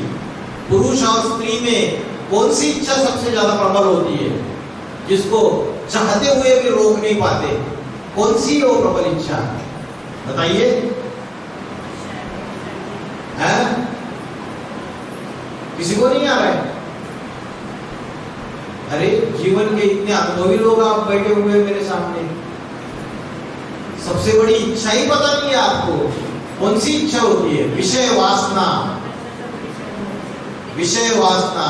S1: पुरुष और स्त्री में कौन सी इच्छा सबसे ज्यादा प्रबल होती है, जिसको चाहते हुए भी रोक नहीं पाते? कौन सी है वो प्रबल इच्छा? बताइए। किसी को नहीं आ रहा है? अरे जीवन के इतने अनुभवी लोग आप बैठे हुए हैं मेरे सामने, सबसे बड़ी इच्छा ही पता नहीं है आपको। कौन सी इच्छा होती है? विषय वासना। विषय वासना,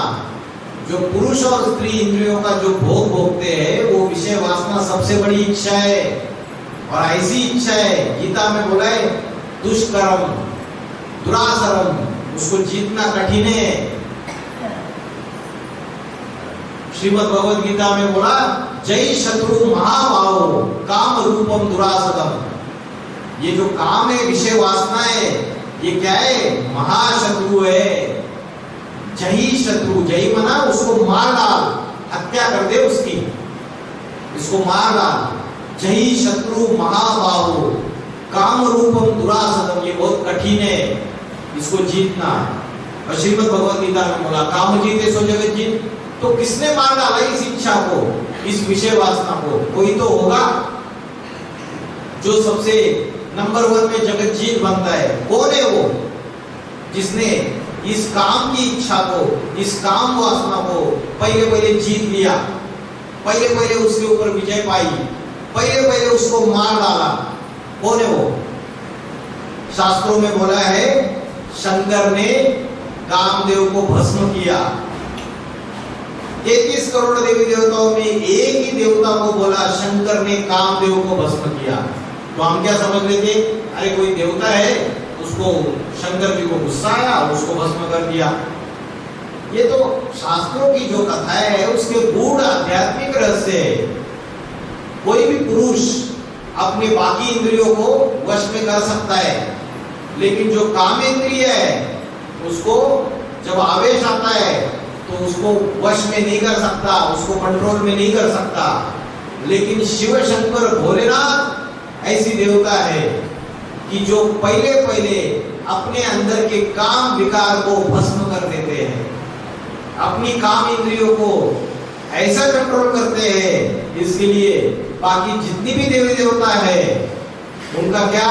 S1: जो पुरुष और स्त्री इंद्रियों का जो भोग भोगते हैं वो विषय वासना सबसे बड़ी इच्छा है। और ऐसी इच्छा है, गीता में बोला है दुष्कर्म दुरासरम, उसको जीतना कठिन है। श्रीमद् भगवद गीता में बोला जय शत्रु महाभाव काम रूपम दुरासदम। ये जो काम है, विषय वासना है, ये क्या है? महाशत्रु है। जही शत्रु, जही मना उसको मार डाल, हत्या कर दे उसकी, इसको मार डाल। जही शत्रु महाबाहु काम रूपम दुरासदम, ये बहुत कठिन है इसको जीतना। और श्रीमद् भगवद गीता में बोला काम जीते सो जगत जीत। तो किसने मार डाला इस इच्छा को, इस विषय वासना को? कोई तो होगा जो सबसे नंबर 1 में जगत जीत बनता है। कौन है वो? जिसने इस काम की इच्छा को, इस काम वासना को पहले जीत लिया, पहले उसके ऊपर विजय पाई, पहले उसको मार डाला। कौन है वो? शास्त्रों में बोला है शंकर ने कामदेव को भस्म किया। 33 करोड़ देवी देवताओं में एक ही देवता को बोला शंकर ने कामदेव को भस्म किया। तो हम क्या समझ लेते, अरे कोई देवता है, उसको शंकर जी को गुस्सा आया, उसको भस्म कर दिया। ये तो शास्त्रों की जो कथाएं है उसके गूढ़ आध्यात्मिक रहस्य है। कोई भी पुरुष अपने बाकी इंद्रियों को वश में कर सकता है, लेकिन जो काम इंद्रिय है उसको जब आवेश आता है तो उसको वश में नहीं कर सकता, उसको कंट्रोल में नहीं कर सकता। लेकिन शिव शंकर भोलेनाथ ऐसी देवता है कि जो पहले अपने अंदर के काम विकार को भस्म कर देते हैं, अपनी काम इंद्रियों को ऐसा कंट्रोल करते हैं। इसके लिए बाकी जितनी भी देवी देवता है उनका क्या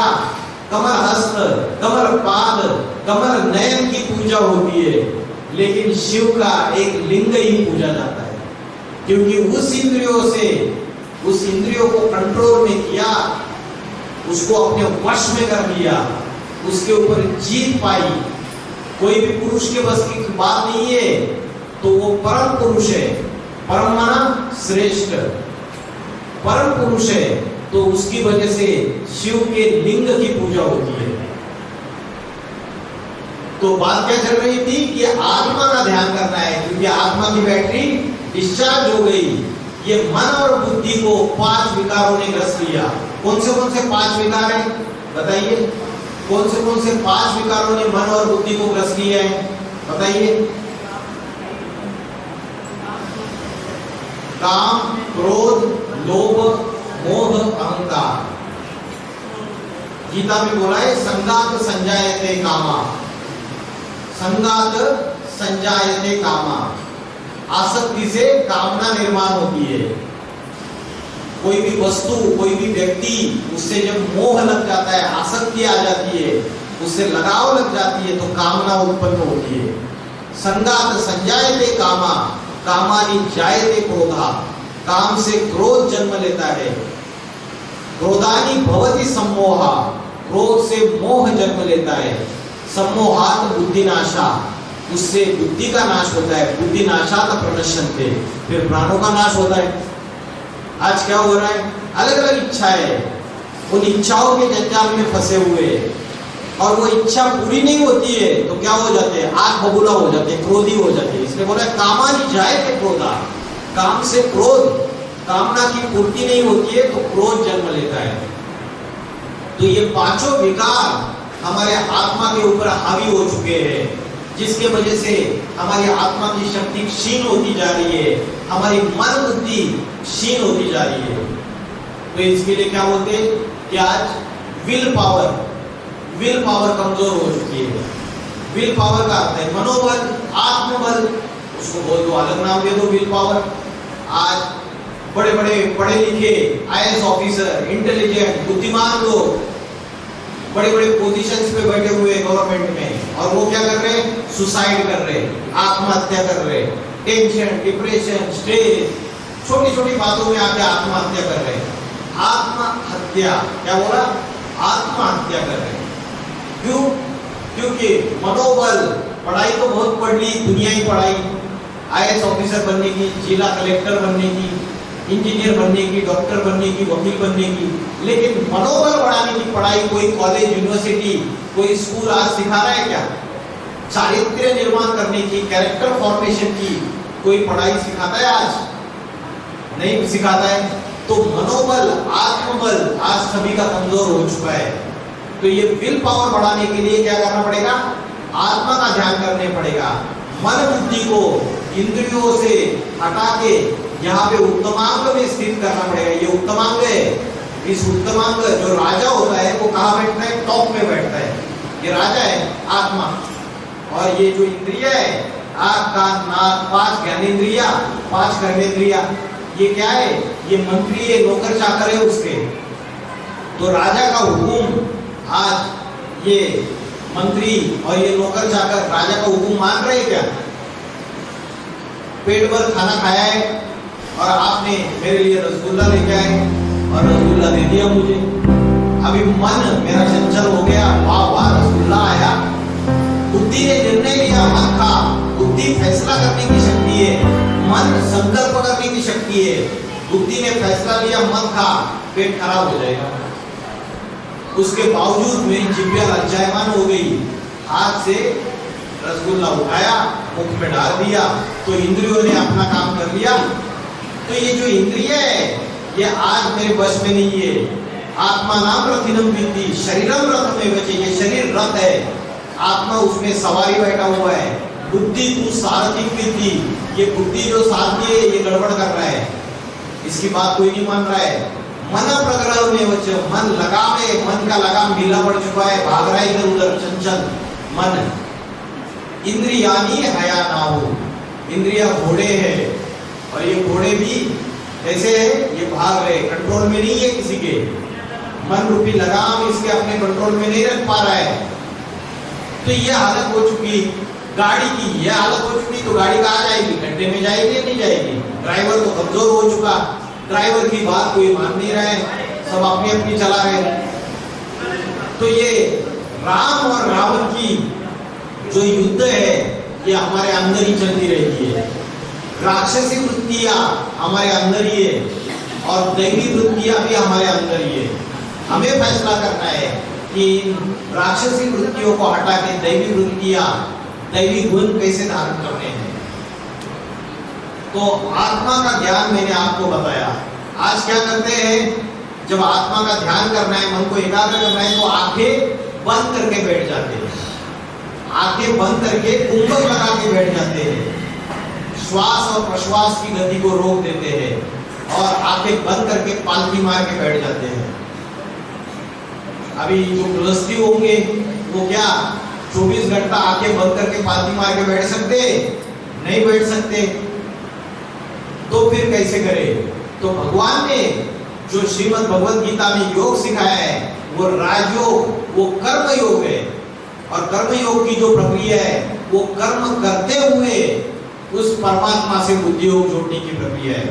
S1: कमल हस्त, कमल पाद, कमल नयन की पूजा होती है, लेकिन शिव का एक लिंग ही पूजा जाता है। क्योंकि उस इंद्रियों को कंट्रोल में किया, उसको अपने वश में कर लिया, उसके ऊपर जीत पाई। कोई भी पुरुष के बस की बात नहीं है, तो वो परम पुरुष है। परम माना श्रेष्ठ, परम पुरुष है, तो उसकी वजह से शिव के लिंग की पूजा होती है। तो बात क्या चल रही थी कि आत्मा का ध्यान करना है, क्योंकि आत्मा की बैटरी डिस्चार्ज हो गई। ये मन और बुद्धि को 5 विकारों ने ग्रस्त लिया। कौन से 5 विकार हैं बताइए? कौन से 5 विकारों ने मन और बुद्धि को ग्रस्त लिया है बताइए? काम, क्रोध, लोभ, मोह, अहंकार। गीता में बोला है संगात संजायते कामा, संगात संजायते कामा। आसक्ति से कामना निर्माण होती है। कोई भी वस्तु, कोई भी व्यक्ति, उससे जब मोह लग जाता है, आसक्ति आ जाती है, उससे लगाव लग जाती है, तो कामना उत्पन्न होती है। संगात संजायते कामा, कामानि जायते क्रोधा, काम से क्रोध जन्म लेता है। क्रोधानि भवति सम्मोहा, क्रोध से मोह जन्म लेता है। सम्मोहात बुद्धिनाशा, उससे बुद्धि का नाश होता है। बुद्धिनाशात प्रणश्यन्ते, फिर प्राणों का नाश होता है। आज क्या हो रहा है? अलग अलग इच्छाएं, उन इच्छाओं के जंजाल में फंसे हुए, और वो इच्छा पूरी नहीं होती है तो क्या हो जाते हैं? आग बबूला हो जाते हैं, क्रोधी हो जाते हैं। इसलिए बोला कामानि जायते क्रोधा, काम से क्रोध, कामना की पूर्ति नहीं होती है तो क्रोध जन्म लेता है। तो ये 5 विकार हमारे आत्मा के ऊपर हावी हो चुके हैं, जिसके वजह से हमारी आत्मा की शक्ति क्षीण होती जा रही है, हमारी मन बुद्धि क्षीण होती जा रही है। तो इसके लिए क्या बोलते हैं कि आज विल पावर कमजोर हो चुकी है। विल पावर का अर्थ है मनोबल, आत्मबल, उसको बोल दो, अलग नाम दे दो, विल पावर। आज बड़े पढ़े लिखे IAS ऑफिसर, इंटेलिजेंट, बुद्धिमान लोग बड़े पोजीशंस पे बैठे हुए गवर्नमेंट में, और वो क्या कर रहे हैं? सुसाइड कर रहे हैं, आत्महत्या कर रहे हैं। टेंशन, डिप्रेशन, स्ट्रेस, छोटी बातों में आके आत्महत्या कर रहे हैं। आत्महत्या, क्या बोला? आत्महत्या कर रहे हैं। क्यों? क्योंकि मनोबल, पढ़ाई तो बहुत पढ़ ली, दुनिया ही पढ़ाई, IAS ऑफिसर बनने की, जिला कलेक्टर बनने की, इंजीनियर बनने की, डॉक्टर बनने की, वकील बनने की, लेकिन मनोबल बढ़ाने की पढ़ाई कोई कॉलेज, यूनिवर्सिटी, कोई स्कूल आज सिखा रहा है क्या? चारित्र्य निर्माण करने की, कैरेक्टर फॉर्मेशन की कोई पढ़ाई सिखाता है आज? नहीं सिखाता है। तो मनोबल, आत्मबल आज सभी का कमजोर हो चुका है। तो ये विल पावर बढ़ाने के लिए क्या करना पड़ेगा? आत्मा का ध्यान करने पड़ेगा। मन बुद्धि को इंद्रियों से हटा के यहाँ पे उत्तमांग में स्थित करना पड़ेगा। ये उत्तमांग है, इस उत्तमांग जो राजा होता है वो कहाँ बैठता है? टॉप में बैठता है। ये राजा है आत्मा। और ये जो इंद्रिया है, आँख कान नाक, 5 ज्ञानेंद्रिया, 5 कर्मेंद्रिया, ये क्या है? ये मंत्री है, नौकर चाकर है उसके। तो राजा का हुकुम, आज ये मंत्री और ये नौकर चाकर राजा का हुकुम मान रहे क्या? पेट भर खाना खाया है और आपने मेरे लिए रसगुल्ला लेके आए और रसगुल्ला दे दिया मुझे। अभी मन मेरा चंचल हो गया, वाह वाह रसगुल्ला आया। बुद्धि ने निर्णय लिया, मन खा। बुद्धि फैसला करने की शक्ति है, मन संकल्प करने की शक्ति है। बुद्धि ने फैसला लिया, मन खा, पेट खराब हो जाएगा। उसके बावजूद में जिह्वा लज्जायमान हो गई, हाथ से रसगुल्ला उठाया, मुख में डाल दिया, तो इंद्रियों ने अपना काम कर लिया। तो ये जो इंद्रिय है ये आज मेरे वश में नहीं है। आत्मा नाम रथिनम विद्धि शरीरम रथ में बचे। ये शरीर रथ है, आत्मा उसमें सवारी बैठा हुआ है। बुद्धि तू सारथी विद्धि, ये बुद्धि जो सारथी है ये गड़बड़ कर रहा है, इसकी बात कोई नहीं मान रहा है। मन प्रग्रह में बचे, मन लगाम है, मन का लगाम ढीला पड़ चुका है, भाग रहा है इधर उधर चंचल मन। इंद्रियानी हया ना हो, इंद्रिया घोड़े हैं और ये घोड़े भी कैसे है? ये भाग रहे, कंट्रोल में नहीं है किसी के। मन रूपी लगाम इसके अपने कंट्रोल में नहीं रख पा रहा है। तो ये हालत हो चुकी गाड़ी की, ये हालत हो चुकी तो गाड़ी कहाँ जाएगी? घंटे में जाएगी या नहीं जाएगी? ड्राइवर तो कमजोर हो चुका, ड्राइवर की बात कोई मान नहीं रहा है, सब अपनी अपनी चला रहे। तो ये राम और रावण की जो युद्ध है ये हमारे अंदर ही चलती रहती है। राक्षसी वृत्तियां हमारे अंदर ही है और दैवी वृत्तियां भी हमारे अंदर ही है। हमें फैसला करना है कि राक्षसी वृत्तियों को हटा के दैवी वृत्तियां, दैवी गुण कैसे धारण करने हैं। तो आत्मा का ज्ञान मैंने आपको बताया। आज क्या करते हैं? जब आत्मा का ध्यान करना है, मन को एकाग्र करना है, तो आंखें बंद करके बैठ जाते हैं। आंखें बंद करके कुंभक लगा के बैठ जाते हैं, श्वास और प्रश्वास की गति को रोक देते हैं और आंखें बंद करके पालथी मार के बैठ जाते हैं। अभी जो गृहस्थी होंगे वो क्या 24 घंटा आंखें बंद करके पालथी मार के बैठ सकते? नहीं बैठ सकते। तो फिर कैसे करें? तो भगवान ने जो श्रीमद् भगवद गीता में योग सिखाया है वो राजयोग, वो कर्म योग है। और कर्म योग की जो प्रक्रिया है वो कर्म करते हुए उस परमात्मा से बुद्धि योग जोड़ने की प्रक्रिया है।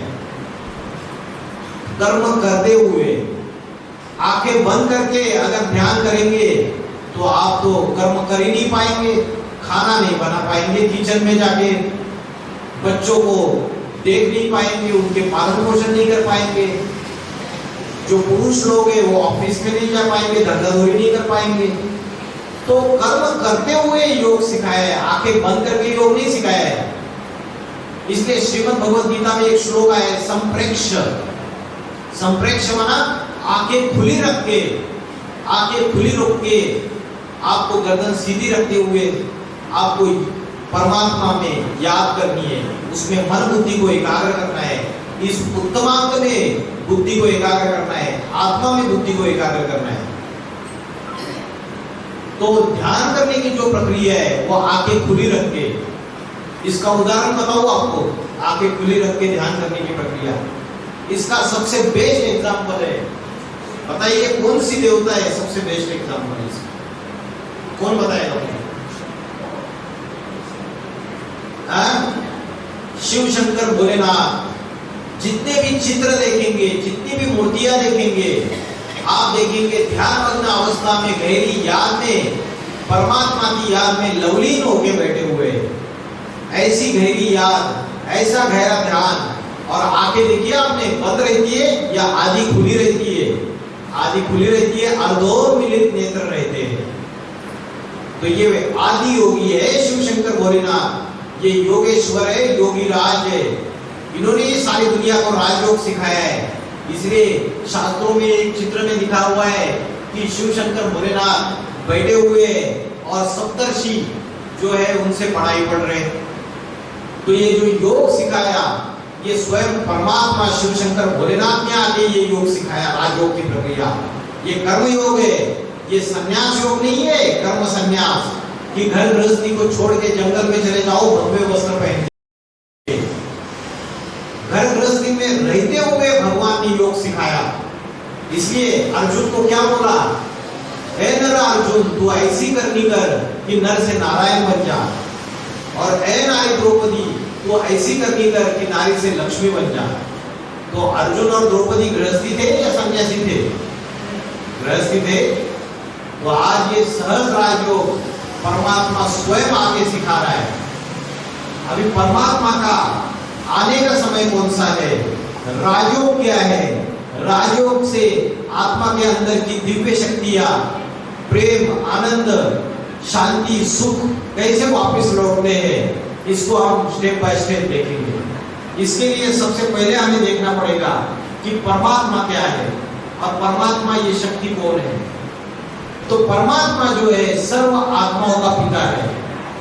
S1: कर्म करते हुए आंखें बंद करके अगर ध्यान करेंगे तो आप तो कर्म कर ही नहीं पाएंगे, खाना नहीं बना पाएंगे किचन में जाके, बच्चों को देख नहीं पाएंगे, उनके पालन पोषण नहीं कर पाएंगे। जो पुरुष लोग हैं वो ऑफिस में नहीं जा पाएंगे, धंधाधोरी नहीं कर पाएंगे। तो कर्म करते हुए योग सिखाया है, आंखें बंद करके योग नहीं सिखाया है। इसलिए श्रीमद् भगवद गीता में एक श्लोक है संप्रेक्ष। संप्रेक्ष माना आंखें खुली रख के, आंखें खुली रख के आपको गर्दन सीधी रखते हुए आपको परमात्मा में याद करनी है, उसमें मन बुद्धि को एकाग्र करना है, इस उत्तमांग में बुद्धि को एकाग्र करना है, आत्मा में बुद्धि को एकाग्र करना है। तो ध्यान करने की जो प्रक्रिया है वो आंखें खुली रख के, इसका उदाहरण बताऊं आपको, आंखें खुली रख के ध्यान करने की प्रक्रिया। इसका सबसे बेस्ट एग्जाम्पल है, बताइए कौन सी देवता है सबसे बेस्ट एग्जाम्पल है इसका? कौन बताएगा मुझे? शिव शंकर भोलेनाथ। जितने भी चित्र देखेंगे, जितनी भी मूर्तियां देखेंगे, आप देखेंगे ध्यानमग्न अवस्था में, गहरी याद में, परमात्मा की याद में लवलीन होके बैठे हुए। ऐसी गहरी याद, ऐसा गहरा ध्यान। और आंखें देखिए आपने बंद रहती है या आधी खुली रहती है? आधी खुली रहती है, अर्धोन्मिलित नेत्र रहते हैं। तो ये आदि योगी है शिव शंकर भोलेनाथ, ये योगेश्वर है, योगी राज है। इन्होंने ये सारी दुनिया को राजयोग सिखाया है। इसलिए शास्त्रों में एक चित्र में लिखा हुआ है कि शिव शंकर भोलेनाथ बैठे हुए और सप्तर्षि जो है उनसे पढ़ाई पढ़ रहे हैं। तो ये जो योग सिखाया, ये स्वयं परमात्मा शिव शंकर भोलेनाथ ने आके ये योग सिखाया, राजयोग की प्रक्रिया। ये कर्म योग है, ये संन्यास योग नहीं है। कर्म संन्यास कि घर गृहस्थी को छोड़ के जंगल में चले जाओ भगवे वस्त्र पहन के। घर गृहस्थी में रहते हुए भगवान ने योग सिखाया। इसलिए अर्जुन को क्या बोला, हे नर अर्जुन, तू ऐसी करनी कर कि नर से नारायण बन जा, और हे नारी द्रौपदी, तू ऐसी करनी कर कि नारी से लक्ष्मी बन जा। तो अर्जुन और द्रौपदी गृहस्थी थे या सन्यासी थे? गृहस्थी थे। तो आज ये सहज राजयोग परमात्मा स्वयं आके सिखा रहा है। अभी परमात्मा का आने का समय कौन सा है? राजयोग क्या है? राजयोग से आत्मा के अंदर की दिव्य शक्तियां, प्रेम, आनंद, शांति, सुख कैसे वापस लौटते हैं, इसको हम स्टेप बाय स्टेप देखेंगे। इसके लिए सबसे पहले हमें देखना पड़ेगा कि परमात्मा क्या है और परमात्मा ये शक्ति कौन है। तो परमात्मा जो है सर्व आत्माओं का पिता है।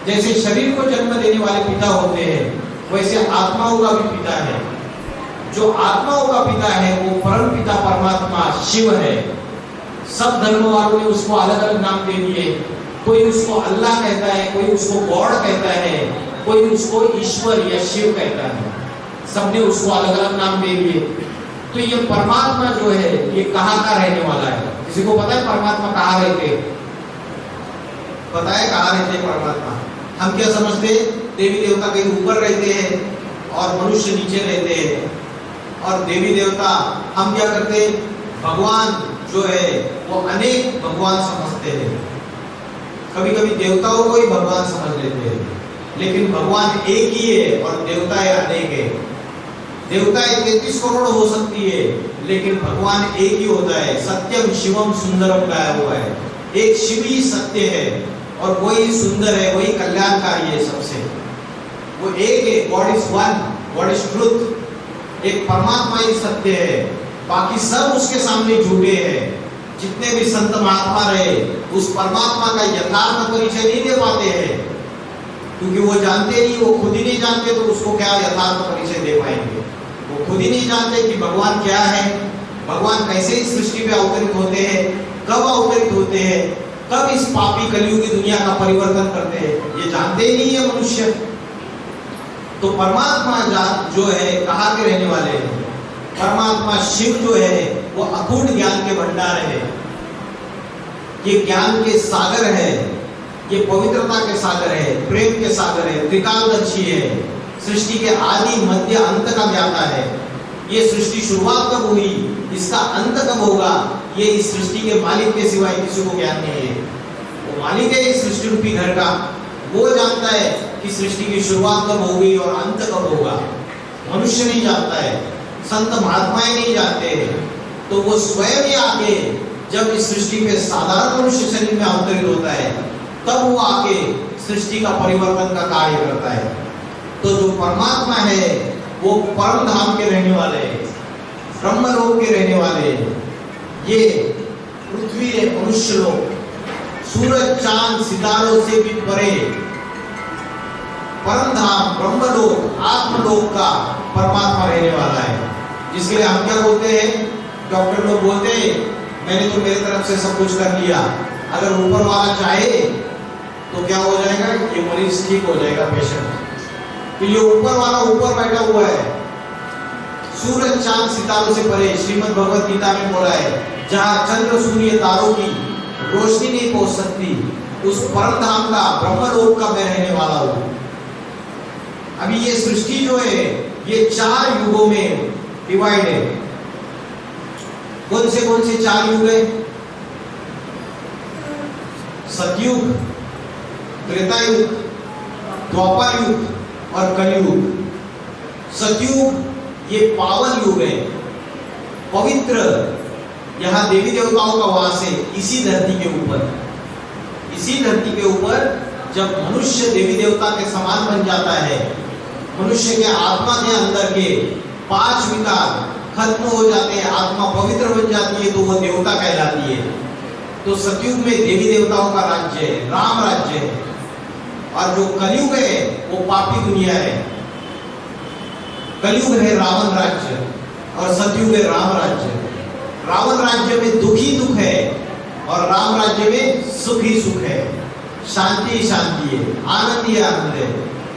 S1: जैसे शरीर को जन्म देने वाले पिता होते हैं, वैसे आत्माओं का भी पिता है। जो आत्माओं का पिता है वो परम पिता परमात्मा शिव है। सब धर्म वालों ने उसको अलग अलग नाम दे दिए। कोई उसको अल्लाह कहता है, कोई उसको गॉड कहता है, कोई उसको ईश्वर या शिव कहता है। सबने उसको अलग अलग नाम दे दिए। तो ये परमात्मा जो है ये कहाँ का रहने वाला है? किसी को पता है परमात्मा कहाँ रहते? पता है कहाँ रहते परमात्मा? हम क्या समझते, देवी देवता कहीं ऊपर रहते हैं और मनुष्य नीचे रहते हैं। और देवी देवता हम क्या करते, भगवान जो है वो अनेक भगवान समझते हैं। कभी कभी देवताओं को ही भगवान समझ लेते हैं, लेकिन भगवान एक ही है और देवताएं अनेक है। देवताएं 33 करोड़ हो सकती है, लेकिन भगवान एक ही होता है। सत्यम शिवम सुंदरम गाया हुआ है। एक शिव ही सत्य है और वही सुंदर है, वही कल्याणकारी है सबसे। वो एक है, God is one, God is truth. एक परमात्मा ही सत्य है, बाकी सब उसके सामने झूठे हैं। जितने भी संत महात्मा रहे उस परमात्मा का यथार्थ परिचय नहीं दे पाते हैं, क्योंकि वो जानते नहीं, वो खुद ही नहीं जानते, तो उसको क्या यथार्थ परिचय दे पाएंगे? वो खुद ही नहीं जानते कि भगवान क्या है, भगवान कैसे इस सृष्टि पे अवतरित होते हैं, कब अवतरित होते हैं, कब इस पापी कलयुगी दुनिया का परिवर्तन करते हैं, ये जानते ही नहीं है मनुष्य। तो परमात्मा जो है कहाँ के रहने वाले हैं? परमात्मा शिव जो है वो अखंड ज्ञान के भंडार है। ये ज्ञान के सागर है, ये पवित्रता के सागर है, प्रेम के सागर है, त्रिकालदर्शी है, सृष्टि के आदि मध्य अंत का ज्ञाता है। ये सृष्टि शुरुआत कब हुई, इसका अंत कब होगा, ये इस सृष्टि के मालिक के सिवाय किसी को ज्ञान नहीं है। वो मालिक है इस सृष्टि रूपी घर का, वो जानता है कि सृष्टि की शुरुआत कब होगी और अंत कब होगा। मनुष्य नहीं जानता है, संत महात्माएं नहीं जानते हैं। तो वो स्वयं ही आके जब इस सृष्टि में साधारण मनुष्य शरीर में अवतरित होता है, तब वो आके सृष्टि का परिवर्तन का कार्य करता है। तो जो परमात्मा है वो परम धाम के रहने वाले हैं, ब्रह्मलोक के रहने वाले हैं। ये पृथ्वी है, मनुष्य लोक, सूरज चांद सितारों से भी परे परम धाम ब्रह्मलोक आत्मलोक का परमात्मा रहने वाला है। जिसके लिए हम क्या बोलते हैं, डॉक्टर लोग बोलते हैं मैंने तो मेरी तरफ से सब कुछ कर लिया, अगर ऊपर वाला चाहे तो क्या हो जाएगा, ये मरीज ठीक हो जाएगा पेशेंट। तो ये ऊपर वाला ऊपर बैठा हुआ है, सूरज चांद सितारों से परे। श्रीमद् भगवत गीता में बोला है, जहाँ चंद्र सूर्य तारों की रोशनी नहीं पहुंच सकती, उस परम धाम का ब्रह्मलोक का मैं रहने वाला हूँ। अभी ये सृष्टि जो है ये 4 युगों में डिवाइड है। कौन से 4 युग है? सतयुग, त्रेता युग, द्वापर युग और कलयुग। सतयुग ये पावन युग है, पवित्र। यहाँ देवी देवताओं का वास है इसी धरती के ऊपर। इसी धरती के ऊपर जब मनुष्य देवी देवता के समान बन जाता है, मनुष्य के आत्मा के अंदर के 5 विकार खत्म हो जाते हैं, आत्मा पवित्र बन जाती है, तो वो देवता कहलाती है। तो सतयुग में देवी देवताओं का राज्य है, राम राज्य है। और जो कलयुग है वो पापी दुनिया है, कलयुग है रावण राज्य और सतयुग है राम राज्य। रावण राज्य में दुख ही दुख है और राम राज्य में सुख ही सुख है, शांति ही शांति है, आनंद ही आनंद है,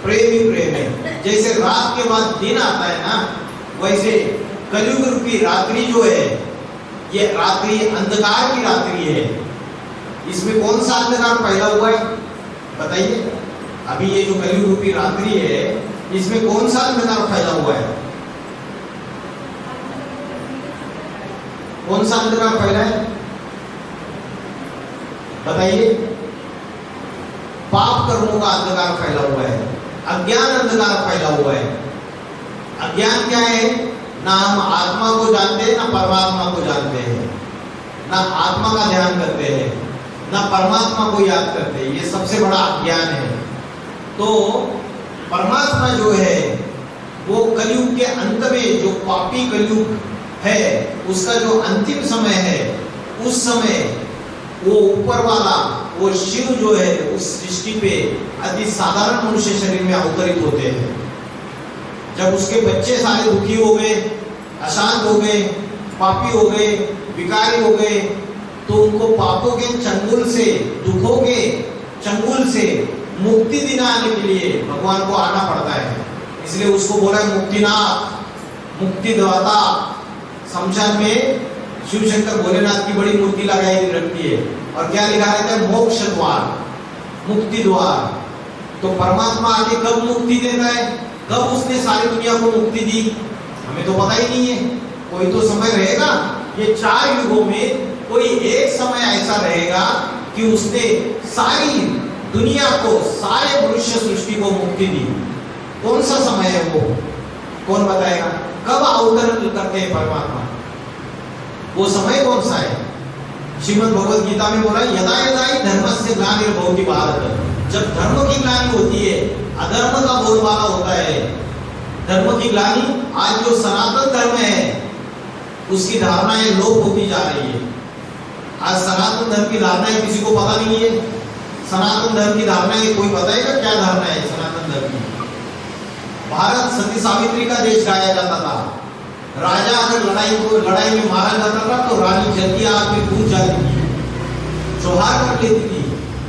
S1: प्रेम ही प्रेम है। जैसे रात के बाद दिन आता है ना, वैसे कलयुग रूपी रात्रि जो है, ये रात्रि अंधकार की रात्रि है। इसमें कौन सा अंधकार पैदा हुआ है बताइए? अभी ये जो कलयुग रूपी रात्रि है, इसमें कौन सा अंधकार फैला हुआ है? कौन सा अंधकार फैला है बताइए? पाप कर्मों का अंधकार फैला हुआ है, अज्ञान अंधकार फैला हुआ है। अज्ञान क्या है? ना हम आत्मा को जानते हैं, ना परमात्मा को जानते हैं, ना आत्मा का ध्यान करते हैं, ना परमात्मा को याद करते हैं। ये सबसे बड़ा अज्ञान है। तो परमात्मा जो है वो कलयुग के अंत में, जो पापी कलयुग है, उसका जो अंतिम समय है, उस समय वो ऊपर वाला वो शिव जो है उस सृष्टि पे अति साधारण मनुष्य शरीर में अवतरित होते हैं। जब उसके बच्चे सारे दुखी हो गए, अशांत हो गए, पापी हो गए, विकारी हो गए, तो उनको पापों के चंगुल से, दुखों के चंगुल से मुक्ति दिलाने के लिए भगवान को आना पड़ता है। इसलिए उसको बोला है मुक्तिनाथ, मुक्तिदाता। शमशान में शिव शंकर भोलेनाथ की बड़ी मूर्ति लगाई रखती है और क्या लिखा रहता है? मोक्ष द्वार, मुक्ति द्वार। तो परमात्मा आके कब मुक्ति देता है, कब उसने सारी दुनिया को मुक्ति दी, हमें तो पता ही नहीं है। कोई तो समय रहेगा, ये 4 युगों में कोई एक समय ऐसा रहेगा कि उसने सारी दुनिया को, सारे मनुष्य सृष्टि को मुक्ति दी। कौन सा समय है वो? कौन बताएगा? कब अवतरण करते हैं परमात्मा? वो समय कौन सा है? श्रीमद् भगवद गीता में बोला यदा यदा ही धर्मस्य ग्लानिर्भवति भारत। जब धर्म की ग्लानि होती है, अधर्म का बोलबाला होता है। धर्म की ग्लानि, आज जो सनातन धर्म है उसकी धारणाएं लोप होती जा रही है। आज सनातन धर्म की धारणाएं किसी को पता नहीं है। सनातन धर्म की धारणाएं कोई बताएगा क्या धारणा है सनातन धर्म की? भारत सती सावित्री का देश गाया जाता था। राजा अगर लड़ाई में मारा जाता था तो रानी जल्दी आके कूद जाती थी, जोहार कर लेती थी,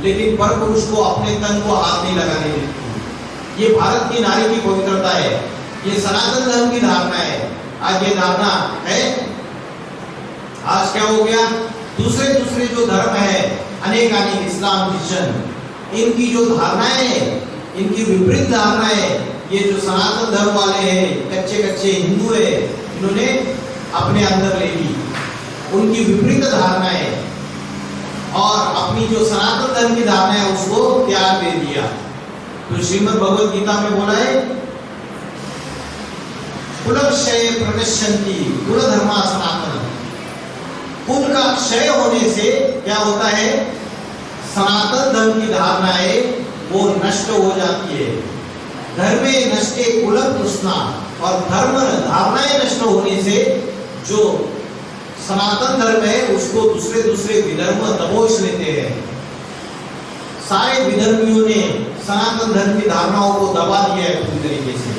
S1: लेकिन पर पुरुष को अपने तन को हाथ नहीं लगाने देती थी। ये भारत की नारी की पवित्रता है, ये सनातन धर्म की धारणा है। आज ये धारणा है, आज क्या हो गया? दूसरे जो धर्म है, अनेक इस्लाम, क्रिश्चियन, इनकी जो धारणाएं हैं, इनकी विपरीत धारणाएं, ये जो सनातन धर्म वाले हैं, कच्चे हिंदू है, इन्होंने अपने अंदर ले ली उनकी विपरीत धारणाएं और अपनी जो सनातन धर्म की धारणा है उसको त्याग दे दिया। तो श्रीमद् भगवद गीता में बोला है कुलक्षय प्रणश्यन्ति कुल धर्मा सनातन। कुल का क्षय होने से क्या होता है? सनातन धर्म की धारणाएं वो नष्ट हो जाती है। धर्मे नष्टे कुल तृष्णा, और धर्म धारणाएं नष्ट होने से जो सनातन धर्म है उसको दूसरे विधर्म दबोच लेते हैं। सारे विधर्मियों ने सनातन धर्म की धारणाओं को दबा दिया है पूरी तरीके से।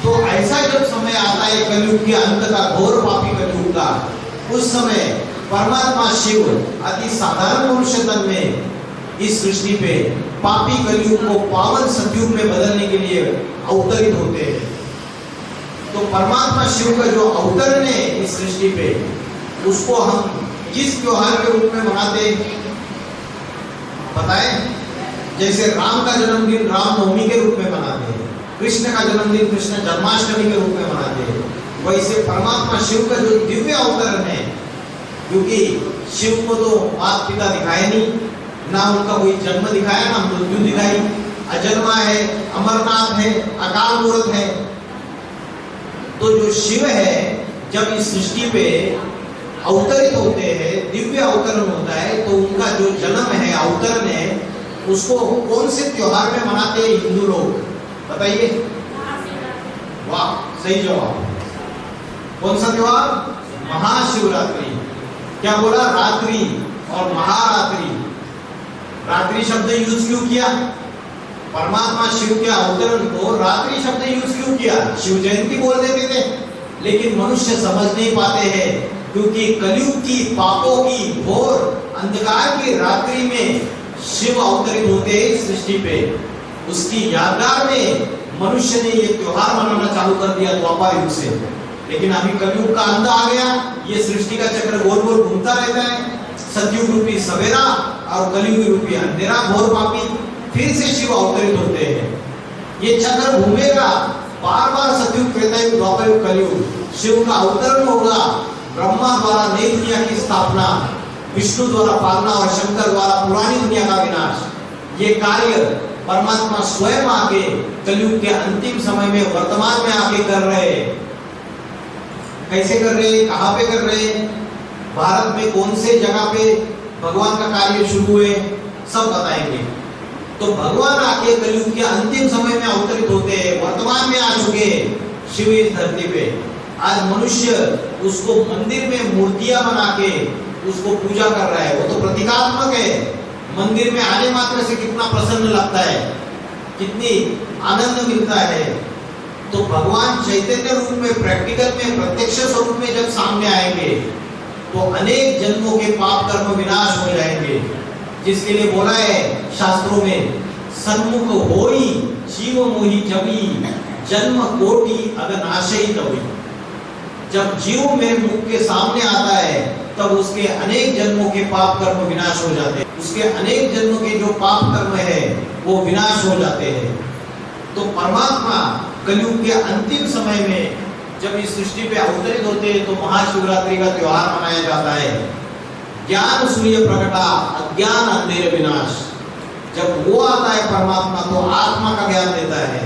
S1: तो ऐसा जब समय आता है कलयुग के अंत का, घोर पापी कलयुग का, उस समय परमात्मा शिव अति साधारण मनुष्य तन में इस सृष्टि पे पापी कलयुग को पावन सतयुग में बदलने के लिए अवतरित होते हैं। तो परमात्मा शिव का जो अवतरण है इस सृष्टि पे, उसको हम किस त्योहार के रूप में मनाते हैं बताएं? जैसे राम का जन्मदिन रामनवमी के रूप में मनाते हैं, कृष्ण का जन्मदिन कृष्ण जन्माष्टमी के रूप में मनाते हैं, वैसे परमात्मा शिव का जो दिव्य अवतरण है, क्योंकि शिव को तो माता पिता दिखाए नहीं, ना उनका कोई जन्म दिखाया, ना मृत्यु दिखाई, अजन्मा है, अमरनाथ है, अकाल मूर्त है। तो जो शिव है जब इस सृष्टि पे अवतरित होते हैं, दिव्य अवतरण होता है, तो उनका जो जन्म है, अवतरण है, उसको कौन से त्योहार में मनाते हैं हिंदू लोग बताइए? वाह, सही जवाब। कौन सा त्योहार? महाशिवरात्रि। क्या बोला? रात्रि और महारात्रि। रात्रि शब्द यूज क्यों किया? परमात्मा शिव के अवतरण को रात्रि शब्द यूज क्यों किया? शिव जयंती बोल देते थे, लेकिन मनुष्य समझ नहीं पाते हैं, क्योंकि कलयुग की, पापों की घोर अंधकार की रात्रि में शिव अवतरित होते हैं सृष्टि पे। उसकी यादगार में मनुष्य ने ये त्योहार मनाना चालू कर दिया द्वापर युग से। लेकिन अभी कलयुग का अंत आ गया, ये सृष्टि का चक्र गोल गोल घूमता रहता है। सतयुग रूपी सवेरा और कलयुग रूपी अंधेरा, घोर पापी फिर से शिव अवतरित होते हैं। ये चक्र घूमेगा बार बार, सतयुग, त्रेतायुग, द्वापर युग, कलयुग। शिव का अवतरण होगा, ब्रह्मा द्वारा नई दुनिया की स्थापना, विष्णु द्वारा पालना और शंकर द्वारा पुरानी दुनिया का विनाश। ये कार्य परमात्मा स्वयं आके कलयुग के अंतिम समय में, वर्तमान में आके कर रहे हैं। कैसे कर रहे हैं, कहां पे कर रहे हैं, भारत में कौन से जगह पे भगवान का कार्य शुरू हुए, सब बताएंगे। तो भगवान आके कलयुग के अंतिम समय में अवतरित होते हैं, वर्तमान में आ चुके हैं शिव इस धरती पे। आज मनुष्य उसको मंदिर में मूर्तियां बना के उसको पूजा कर रहा है, वो तो प्रतीकात्मक है। मंदिर में आने मात्र से कितना प्रसन्न लगता है, कितनी आनंद मिलता है। तो भगवान चैतन्य रूप में, प्रैक्टिकल में, प्रत्यक्ष स्वरूप में जब सामने आएंगे तो अनेक जन्मों के पाप कर्म विनाश हो जाएंगे, जिसके लिए बोला है शास्त्रों में, सन्मुख होई जीव मोहि जबी जन्म कोटि अगनाशई तभी। जब जीव मेरे मुख के सामने आता है तब उसके अनेक जन्मों के पाप कर्म विनाश हो जाते हैं, उसके अनेक जन्मों के जो पाप कर्म है वो विनाश हो जाते हैं। तो परमात्मा कलयुग के अंतिम समय में जब इस सृष्टि पे अवतरित होते हैं तो महाशिवरात्रि का त्योहार मनाया जाता है। ज्ञान सूर्य प्रकटा, अज्ञान अंधेर विनाश। जब वो आता है परमात्मा तो आत्मा का ज्ञान देता है,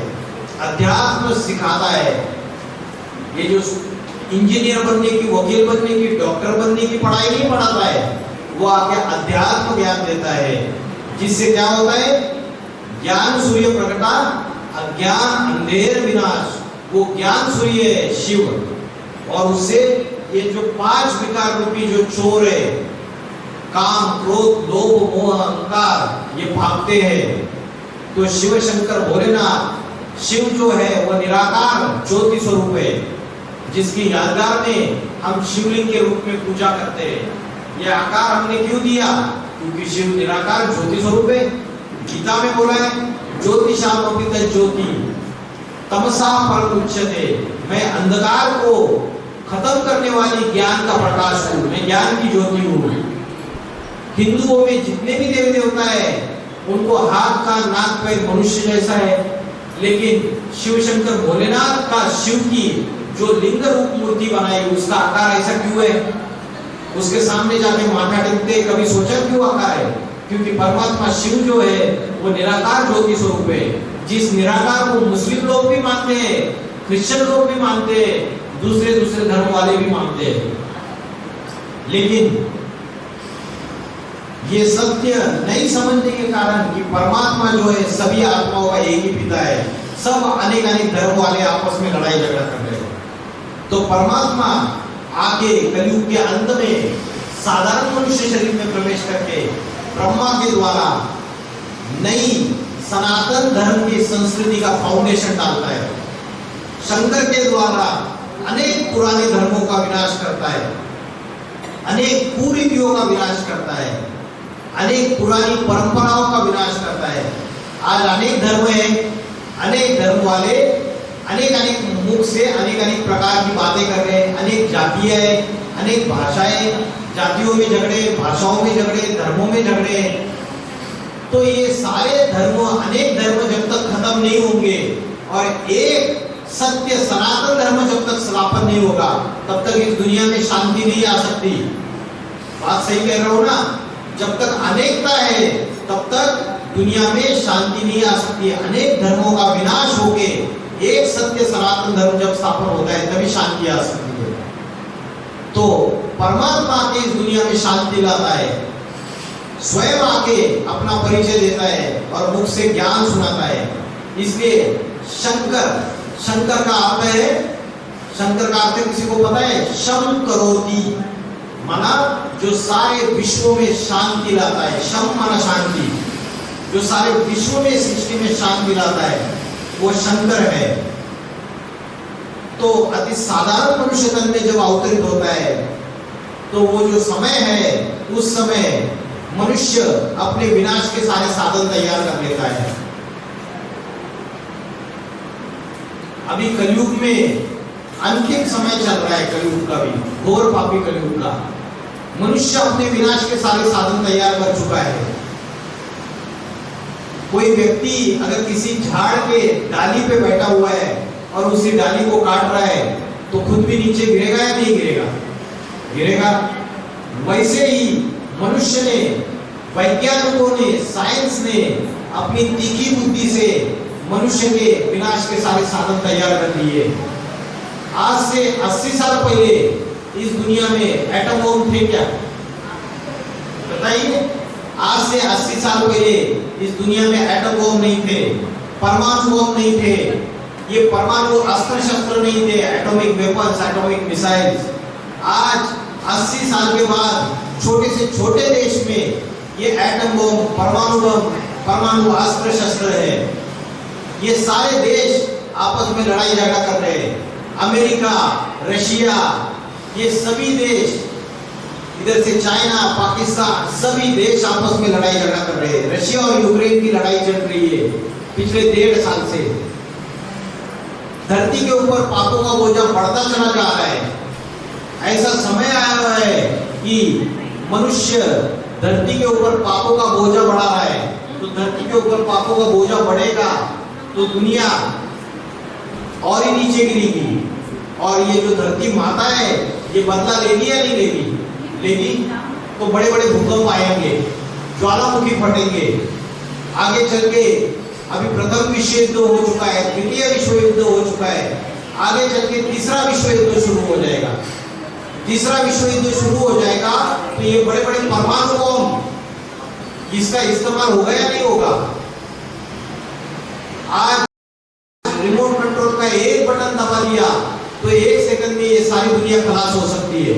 S1: अध्यात्म सिखाता है। ये जो इंजीनियर बनने की, वकील बनने की, डॉक्टर बनने की पढ़ाई नहीं पढ़ाता है, वो आके अध्यात्म ज्ञान देता है, जिससे क्या होता है, ज्ञान सूर्य प्रकटा, अज्ञान अंधेर विनाश। वो ज्ञान सूर्य है शिव, और उससे ये जो 5 विकार रूपी जो चोर है, काम, क्रोध, लोभ, मोह, अहंकार, ये भागते हैं। तो शिव शंकर भोलेनाथ, शिव जो है वो निराकार ज्योति स्वरूप है, जिसकी यादगार में हम शिवलिंग के रूप में पूजा करते हैं। ये आकार हमने क्यों दिया? क्योंकि शिव निराकार ज्योति स्वरूप है। गीता में बोला है, ज्योतिषामपि तज्ज्योति तमसा परमुच्यते। मैं अंधकार को खत्म करने वाली ज्ञान का प्रकाश हूँ, मैं ज्ञान की ज्योति हूँ। हिंदुओं में जितने भी देवी देवता है उनको हाथ का, नाक, पैर मनुष्य जैसा है, लेकिन शिव शंकर भोलेनाथ का, शिव की जो लिंग रूप मूर्ति बनाई उसका आकार ऐसा क्यों है? उसके सामने जाके माथा टेकते, कभी सोचा क्यों आकार है? क्योंकि परमात्मा शिव जो है वो निराकार ज्योति स्वरूप है, जिस निराकार को मुस्लिम लोग भी मानते हैं, क्रिश्चियन लोग भी मानते हैं, दूसरे धर्म वाले भी मानते हैं। लेकिन ये सत्य नहीं समझने के कारण कि परमात्मा जो है सभी आत्माओं का एक ही पिता है, सब अनेक धर्म वाले आपस में लड़ाई झगड़ा कर रहे हैं। तो परमात्मा आके कलयुग के अंत में साधारण मनुष्य शरीर में प्रवेश करके ब्रह्मा के द्वारा नई सनातन धर्म की संस्कृति का फाउंडेशन डालता है। शंकर के द्वारा अनेक पुराने धर्मों का विनाश करता है, अनेक कुरीतियों का विनाश करता है, अनेक पुरानी परंपराओं का विनाश करता है। आज अनेक धर्म है, अनेक धर्म वाले अनेक मुख से अनेक प्रकार की बातें कर रहे हैं, अनेक जातियां हैं, अनेक भाषाएं, जातियों में झगड़े, भाषाओं में झगड़े, धर्मों में झगड़े। तो ये सारे धर्म, अनेक धर्म जब तक खत्म नहीं होंगे और एक सत्य सनातन धर्म जब तक स्थापन नहीं होगा तब तक इस दुनिया में शांति नहीं आ सकती। बात सही कह रहा हूं ना? जब तक अनेकता है तब तक दुनिया में शांति नहीं आ सकती। अनेक धर्मों का विनाश होके एक सत्य सनातन धर्म जब स्थापन होता है तभी शांति आ सकती है। तो परमात्मा के इस दुनिया में शांति लाता है, स्वयं आके अपना परिचय देता है और मुख से ज्ञान सुनाता है। इसलिए शंकर का अर्थ है, शंकर का अर्थ किसी को पता है? शम करोति, माना जो सारे विश्व में शांति लाता है। शम माना शांति, जो सारे विश्व में सृष्टि में शांति लाता है, वो शंकर है। तो अति साधारण मनुष्य तन में जब अवतरित होता है, तो वो जो समय है, उस समय मनुष्य अपने विनाश के सारे साधन तैयार कर लेता है। अभी कलयुग में अंतिम समय चल रहा है, कलयुग का भी, घोर पापी कलयुग का। मनुष्य अपने विनाश के सारे साधन तैयार कर चुका है। कोई व्यक्ति अगर किसी झाड़ के डाली पे बैठा हुआ है और उसी डाली को काट रहा है, तो खुद भी नीचे गिरेगा या नहीं गिरेगा? गिरेगा। वैसे ही मनुष्य ने, वैज्ञानिकों ने, साइंस ने अपनी तीखी बुद्धि से मनुष्य के विनाश के सारे साधन तैयार कर दिए। आज से 80 साल पहले इस दुनिया में एटम बम थे क्या? बताइए। आज से 80 साल पहले इस दुनिया में एटम बम नहीं थे, परमाणु बम नहीं थे, ये परमाणु अस्त्र शस्त्र नहीं थे, एटॉमिक वेपन्स, एटॉमिक मिसाइल्स। आज 80 साल के बाद छोटे से छोटे देश में ये एटम बम, परमाणु बम, परमाणु अस्त्र शस्त्र है। ये सारे देश आपस में लड़ाई झगड़ा कर रहे हैं। अमेरिका, रशिया, ये सभी देश, इधर से चाइना, पाकिस्तान, सभी देश आपस में लड़ाई झगड़ा कर रहे हैं। रशिया और यूक्रेन की लड़ाई चल रही है पिछले 1.5 साल से। धरती के ऊपर पापों का बोझा बढ़ता चला जा रहा है। ऐसा समय आया हुआ है कि मनुष्य धरती के ऊपर पापों का बोझा बढ़ा रहा है। तो धरती के ऊपर पापों का बोझा बढ़ेगा तो दुनिया और ही नीचे गिरेगी। और ये जो धरती माता है, ये बदला लेगी या नहीं लेगी? लेगी। तो बड़े बड़े भूकंप आएंगे, ज्वालामुखी फटेंगे। आगे चल के अभी प्रथम विश्व युद्ध हो चुका है, द्वितीय विश्व युद्ध हो चुका है, आगे चल के तीसरा विश्व युद्ध शुरू हो जाएगा। तीसरा विश्व युद्ध शुरू हो जाएगा तो ये बड़े बड़े परमाणु बम, इसका इस्तेमाल होगा या नहीं होगा? आज रिमोट कंट्रोल का एक बटन दबा दिया तो 1 सेकंड में ये सारी दुनिया खलास हो सकती है।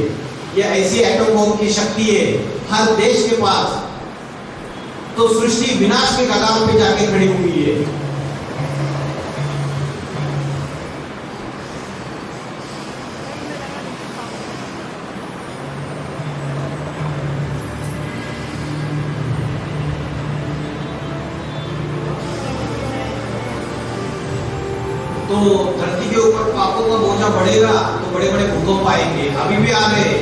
S1: ये ऐसी एटम बम की शक्ति है हर देश के पास। तो सृष्टि विनाश के कगार पे जाके खड़ी हुई है। तो धरती के ऊपर पापों का बोझा बढ़ेगा तो बड़े बड़े भूकंप आएंगे। अभी भी आ गए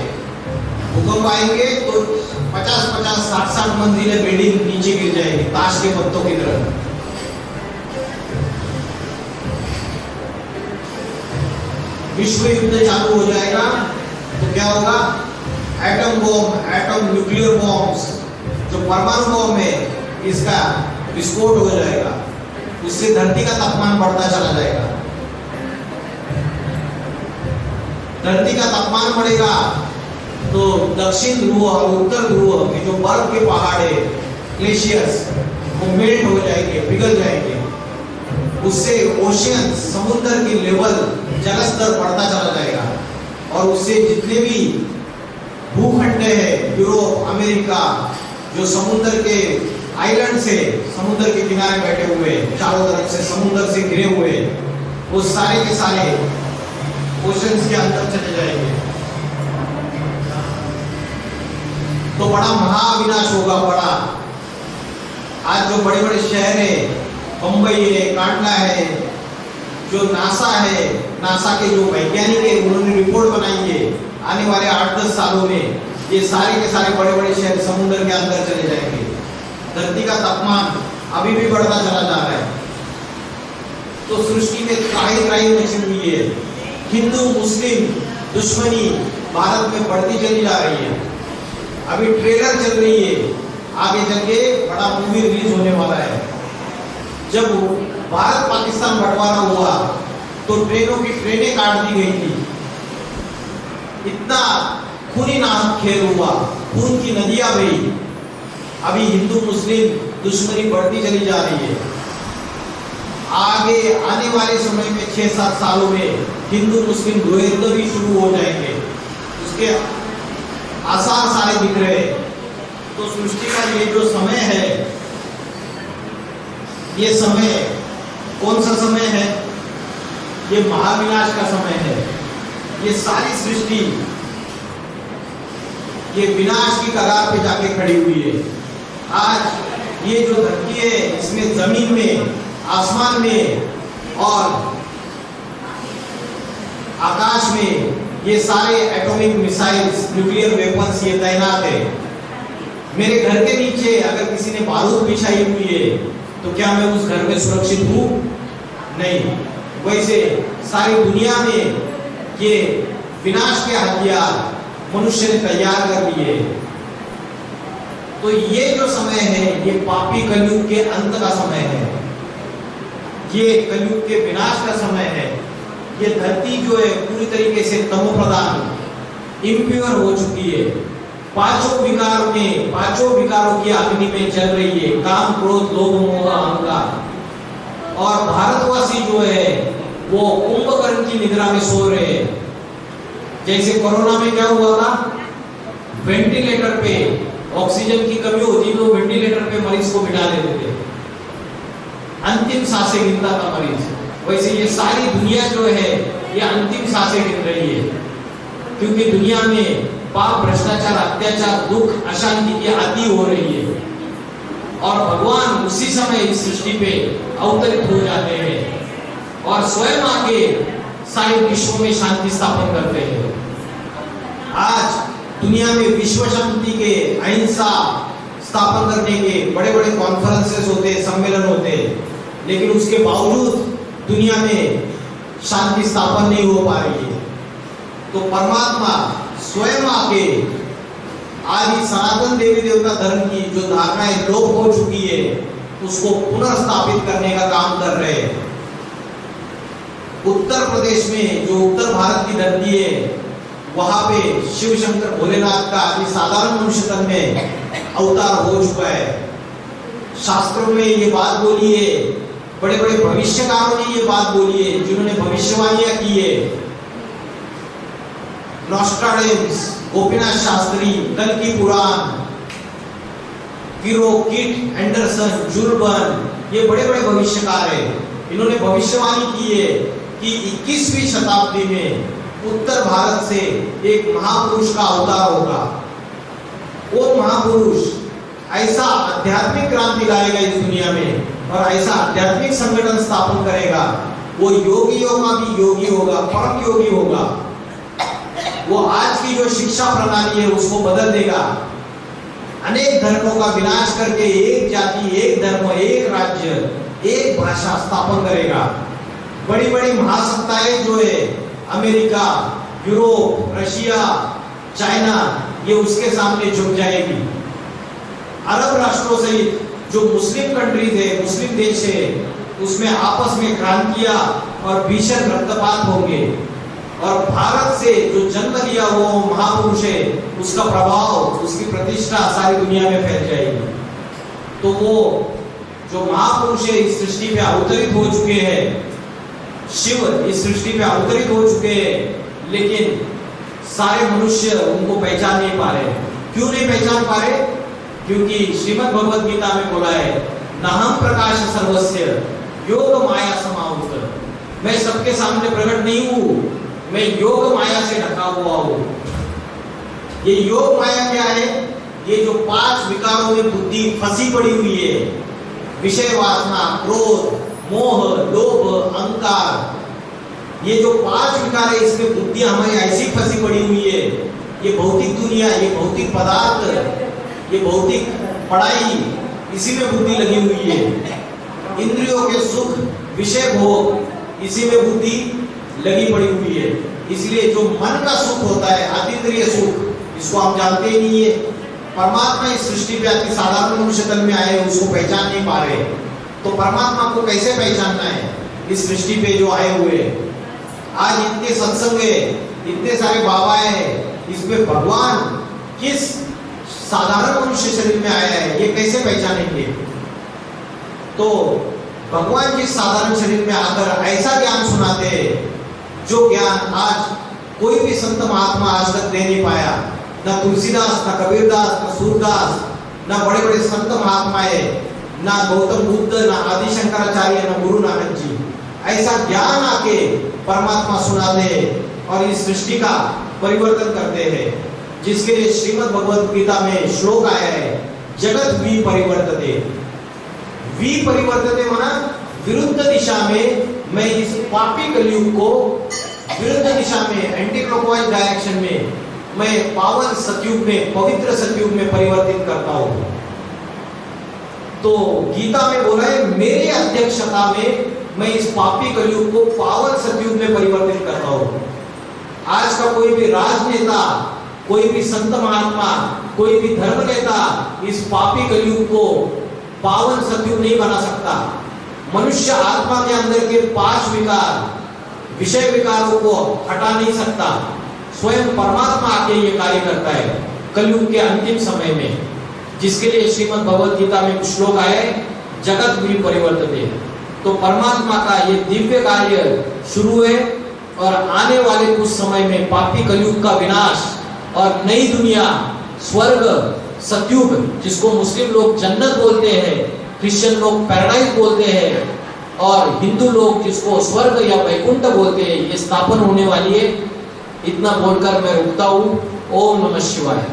S1: भूकंप आएंगे तो 50-50, 60-60 मंजिलें बिल्डिंग नीचे गिर जाएगी, ताश के पत्तों की तरह। विश्व युद्ध चालू हो जाएगा तो क्या होगा? Atom bomb, atom nuclear bombs, जो परमाणु बम है, इसका विस्फोट हो जाएगा। उससे धरती का तापमान बढ़ता चला जाएगा। धरती का तापमान बढ़ेगा तो दक्षिण ध्रुव और उत्तर ध्रुव के जो बर्फ के पहाड़ है, ग्लेशियर्स, वो मेल्ट हो जाएंगे, पिघल जाएंगे। उससे ओशियन, समुद्र की लेवल, जलस्तर बढ़ता चला जाएगा। और उससे जितने भी भूखंड है, यूरोप, अमेरिका, जो समुद्र के आइलैंड से, समुद्र के किनारे बैठे हुए, चारों तरफ से समुद्र से घिरे हुए, वो सारे के सारे ओशंस के अंदर चले जाएंगे। तो बड़ा महाविनाश होगा। बड़ा आज जो बड़े बड़े शहर है, बंबई है, कांडला है, जो नासा है, नासा के जो वैज्ञानिक है, उन्होंने रिपोर्ट बनाई है आने वाले 8-10 सालों में ये सारे के सारे बड़े बड़े शहर समुद्र के अंदर चले जाएंगे। धरती का तापमान अभी भी बढ़ता चला जा रहा है। तो सृष्टि में त्राही मची हुई है। हिंदू मुस्लिम दुश्मनी भारत में बढ़ती चली जा रही है। अभी ट्रेलर चल रही है, आगे चल के बड़ा मूवी रिलीज होने वाला है। जब भारत पाकिस्तान बंटवारा हुआ तो ट्रेनों की ट्रेनें काट दी गई थी। इतना खूनी नाहक खेल हुआ, खून की नदियां बही। अभी हिंदू मुस्लिम दुश्मनी बढ़ती चली जा रही है। आगे आने वाले समय में 6-7 सालों में हिंदू मुस्लिम द्वंद्व भी शुरू हो जाएंगे। उसके आसार सारे दिख रहे। तो सृष्टि का ये जो समय है, ये समय कौन सा समय है? ये महाविनाश का समय है। ये सारी सृष्टि ये विनाश की कगार पे जाके खड़ी हुई है। आज ये जो धरती है, इसमें जमीन में, आसमान में और आकाश में ये सारे एटॉमिक मिसाइल्स, न्यूक्लियर वेपन्स ये तैनात है। मेरे घर के नीचे अगर किसी ने बारूद बिछाई हुई है तो क्या मैं उस घर में सुरक्षित हूँ? नहीं। वैसे सारी दुनिया में ये विनाश के हथियार मनुष्य ने तैयार कर लिए। तो ये जो समय है ये पापी कलयुग के अंत का समय है। ये कलयुग के विनाश का समय है। ये धरती जो है पूरी तरीके से तमोप्रधान, इम्प्योर हो चुकी है। पांचों विकारों की अग्नि में जल रही है, काम, क्रोध, लोभ, मोह, अहंकार। और भारतवासी जो है वो कुंभकर्ण की निद्रा में सो रहे हैं। जैसे कोरोना में क्या हुआ था, वेंटिलेटर पे ऑक्सीजन की कमी होती तो वेंटिलेटर पे मरीज को बिठा देते थे, अंतिम सांसें गिनता था मरीज। वैसे ये सारी दुनिया जो है ये अंतिम सांसें गिन रही है, क्योंकि दुनिया में पाप, भ्रष्टाचार, अत्याचार, दुख, अशांति की आदि हो रही है। और भगवान उसी समय इस सृष्टि पे अवतरित हो जाते हैं और स्वयं आके सारे विश्व में शांति स्थापन करते हैं। आज दुनिया में विश्व शांति के, अहिंसा स्थापन करने के बड़े बड़े कॉन्फ्रेंसेस होते, सम्मेलन होते, लेकिन उसके बावजूद दुनिया में शांति स्थापन नहीं हो पा रही है। तो परमात्मा स्वयं आके आज इस सनातन देवी देवता धर्म की जो धारणाएं लोप हो चुकी है उसको पुनर्स्थापित करने का काम कर रहे हैं। उत्तर प्रदेश में जो उत्तर भारत की धरती है वहां पे शिव शंकर भोलेनाथ का अति साधारण मनुष्य तन में अवतार हो चुका है। शास्त्रों में ये बात बोली है, बड़े बड़े भविष्यकारों ने ये बात बोली है, जिन्होंने भविष्यवाणियां की है। नॉस्ट्राडेम्स, गोपीनाथ शास्त्री, कल्कि पुराण, किट एंडरसन, जुर्बन, ये बड़े बड़े भविष्यकार हैं। इन्होंने भविष्यवाणी की है कि 21वीं शताब्दी में उत्तर भारत से एक महापुरुष का अवतार होगा। वो महापुरुष ऐसा आध्यात्मिक क्रांति लाएगा इस दुनिया में और ऐसा आध्यात्मिक संगठन स्थापन करेगा। वो योगियों का भी योगी होगा, परम योगी होगा। वो आज की जो शिक्षा प्रणाली है उसको बदल देगा। अनेक धर्मों का विनाश करके एक जाति, एक धर्म, एक राज्य, एक भाषा स्थापन करेगा। बड़ी बड़ी महासत्ताएं जो है अमेरिका, यूरोप, रशिया, चाइना, ये उसके सामने झुक जाएगी। अरब राष्ट्रों सहित जो मुस्लिम कंट्रीज है, मुस्लिम देश है, उसमें आपस में क्रांतियां और भीषण रक्तपात होंगे। और भारत से जो जन्म लिया वो महापुरुष है, उसका प्रभाव, उसकी प्रतिष्ठा सारी दुनिया में फैल जाएगी। तो वो जो महापुरुष है इस सृष्टि पे अवतरित हो चुके हैं, शिव इस सृष्टि पे अवतरित हो चुके हैं, लेकिन सारे मनुष्य उनको पहचान नहीं पा रहे। क्यों नहीं पहचान पा रहे? क्योंकि श्रीमद् भगवद गीता में बोला है, नाहम प्रकाश सर्वस्य योग माया समावृत। मैं सबके सामने प्रकट नहीं हूँ, मैं योग माया से ढका हुआ हूँ। ये योग माया क्या है? ये जो 5 विकारों में बुद्धि फंसी पड़ी हुई है, विषय वासना, क्रोध, मोह, लोभ, अहंकार, ये जो 5 विकार है इसमें बुद्धि हमारी ऐसी फंसी पड़ी हुई है। ये भौतिक दुनिया, ये भौतिक पदार्थ, ये भौतिक पढ़ाई, इसी में बुद्धि लगी हुई है। इंद्रियों के सुख, विषय भोग, इसी में बुद्धि लगी पड़ी हुई है। इसलिए जो मन का सुख होता है, अतीन्द्रिय सुख, इसको हम जानते ही नहीं है। परमात्मा इस सृष्टि पे अति साधारण मनुष्य तन में आए, उसको पहचान नहीं पा रहे। तो परमात्मा को कैसे पहचानना है इस सृष्टि पे जो आए हुए? आज इतने सत्संग है, इतने सारे बाबा है, इसमें भगवान किस साधारण मनुष्य शरीर में आया है, ये कैसे पहचानेंगे? तो भगवान जिस साधारण शरीर में आकर ऐसा ज्ञान सुनाते हैं, जो ज्ञान आज कोई भी संत महात्मा आज तक दे नहीं पाया। न तुलसीदास, न कबीरदास, न सूरदास, न बड़े बड़े संत महात्मा है, ना गौतम बुद्ध, ना आदि शंकराचार्य, ना गुरु नानक जी। ऐसा ज्ञान आके परमात्मा सुनाते हैं और इस सृष्टि का परिवर्तन करते हैं, जिसके लिए श्रीमद् भगवद गीता में श्लोक आया है, जगत विपरिवर्तते। विपरिवर्तते माना विरुद्ध दिशा में, मैं इस पापी कलयुग को विरुद्ध दिशा में, एंटी क्लॉकवाइज डायरेक्शन में, मैं पावन सतयुग में, पवित्र सतयुग में परिवर्तित करता हूं। तो गीता में बोला है, मेरी अध्यक्षता में मैं इस पापी कलयुग को पावन सतयुग में परिवर्तित करता हूं। आज का कोई भी राजनेता, कोई भी संत महात्मा, कोई भी धर्म नेता इस पापी कलयुग को पावन सतयुग नहीं बना सकता। मनुष्य आत्मा के अंदर के 5 विकार, विषय विकारों को हटा नहीं सकता। स्वयं परमात्मा आके ये कार्य करता है कलयुग के अंतिम समय में, जिसके लिए श्रीमद् भगवद गीता में कुछ श्लोक आए, जगत विपरिवर्तते। तो परमात्मा का ये दिव्य कार्य शुरू है और आने वाले कुछ समय में पापी कलयुग का विनाश और नई दुनिया, स्वर्ग, सतयुग, जिसको मुस्लिम लोग जन्नत बोलते हैं, क्रिश्चियन लोग पैराडाइज बोलते हैं और हिंदू लोग जिसको स्वर्ग या वैकुंठ बोलते हैं, ये स्थापन होने वाली है। इतना बोलकर मैं रुकता हूँ। ओम नमः शिवाय।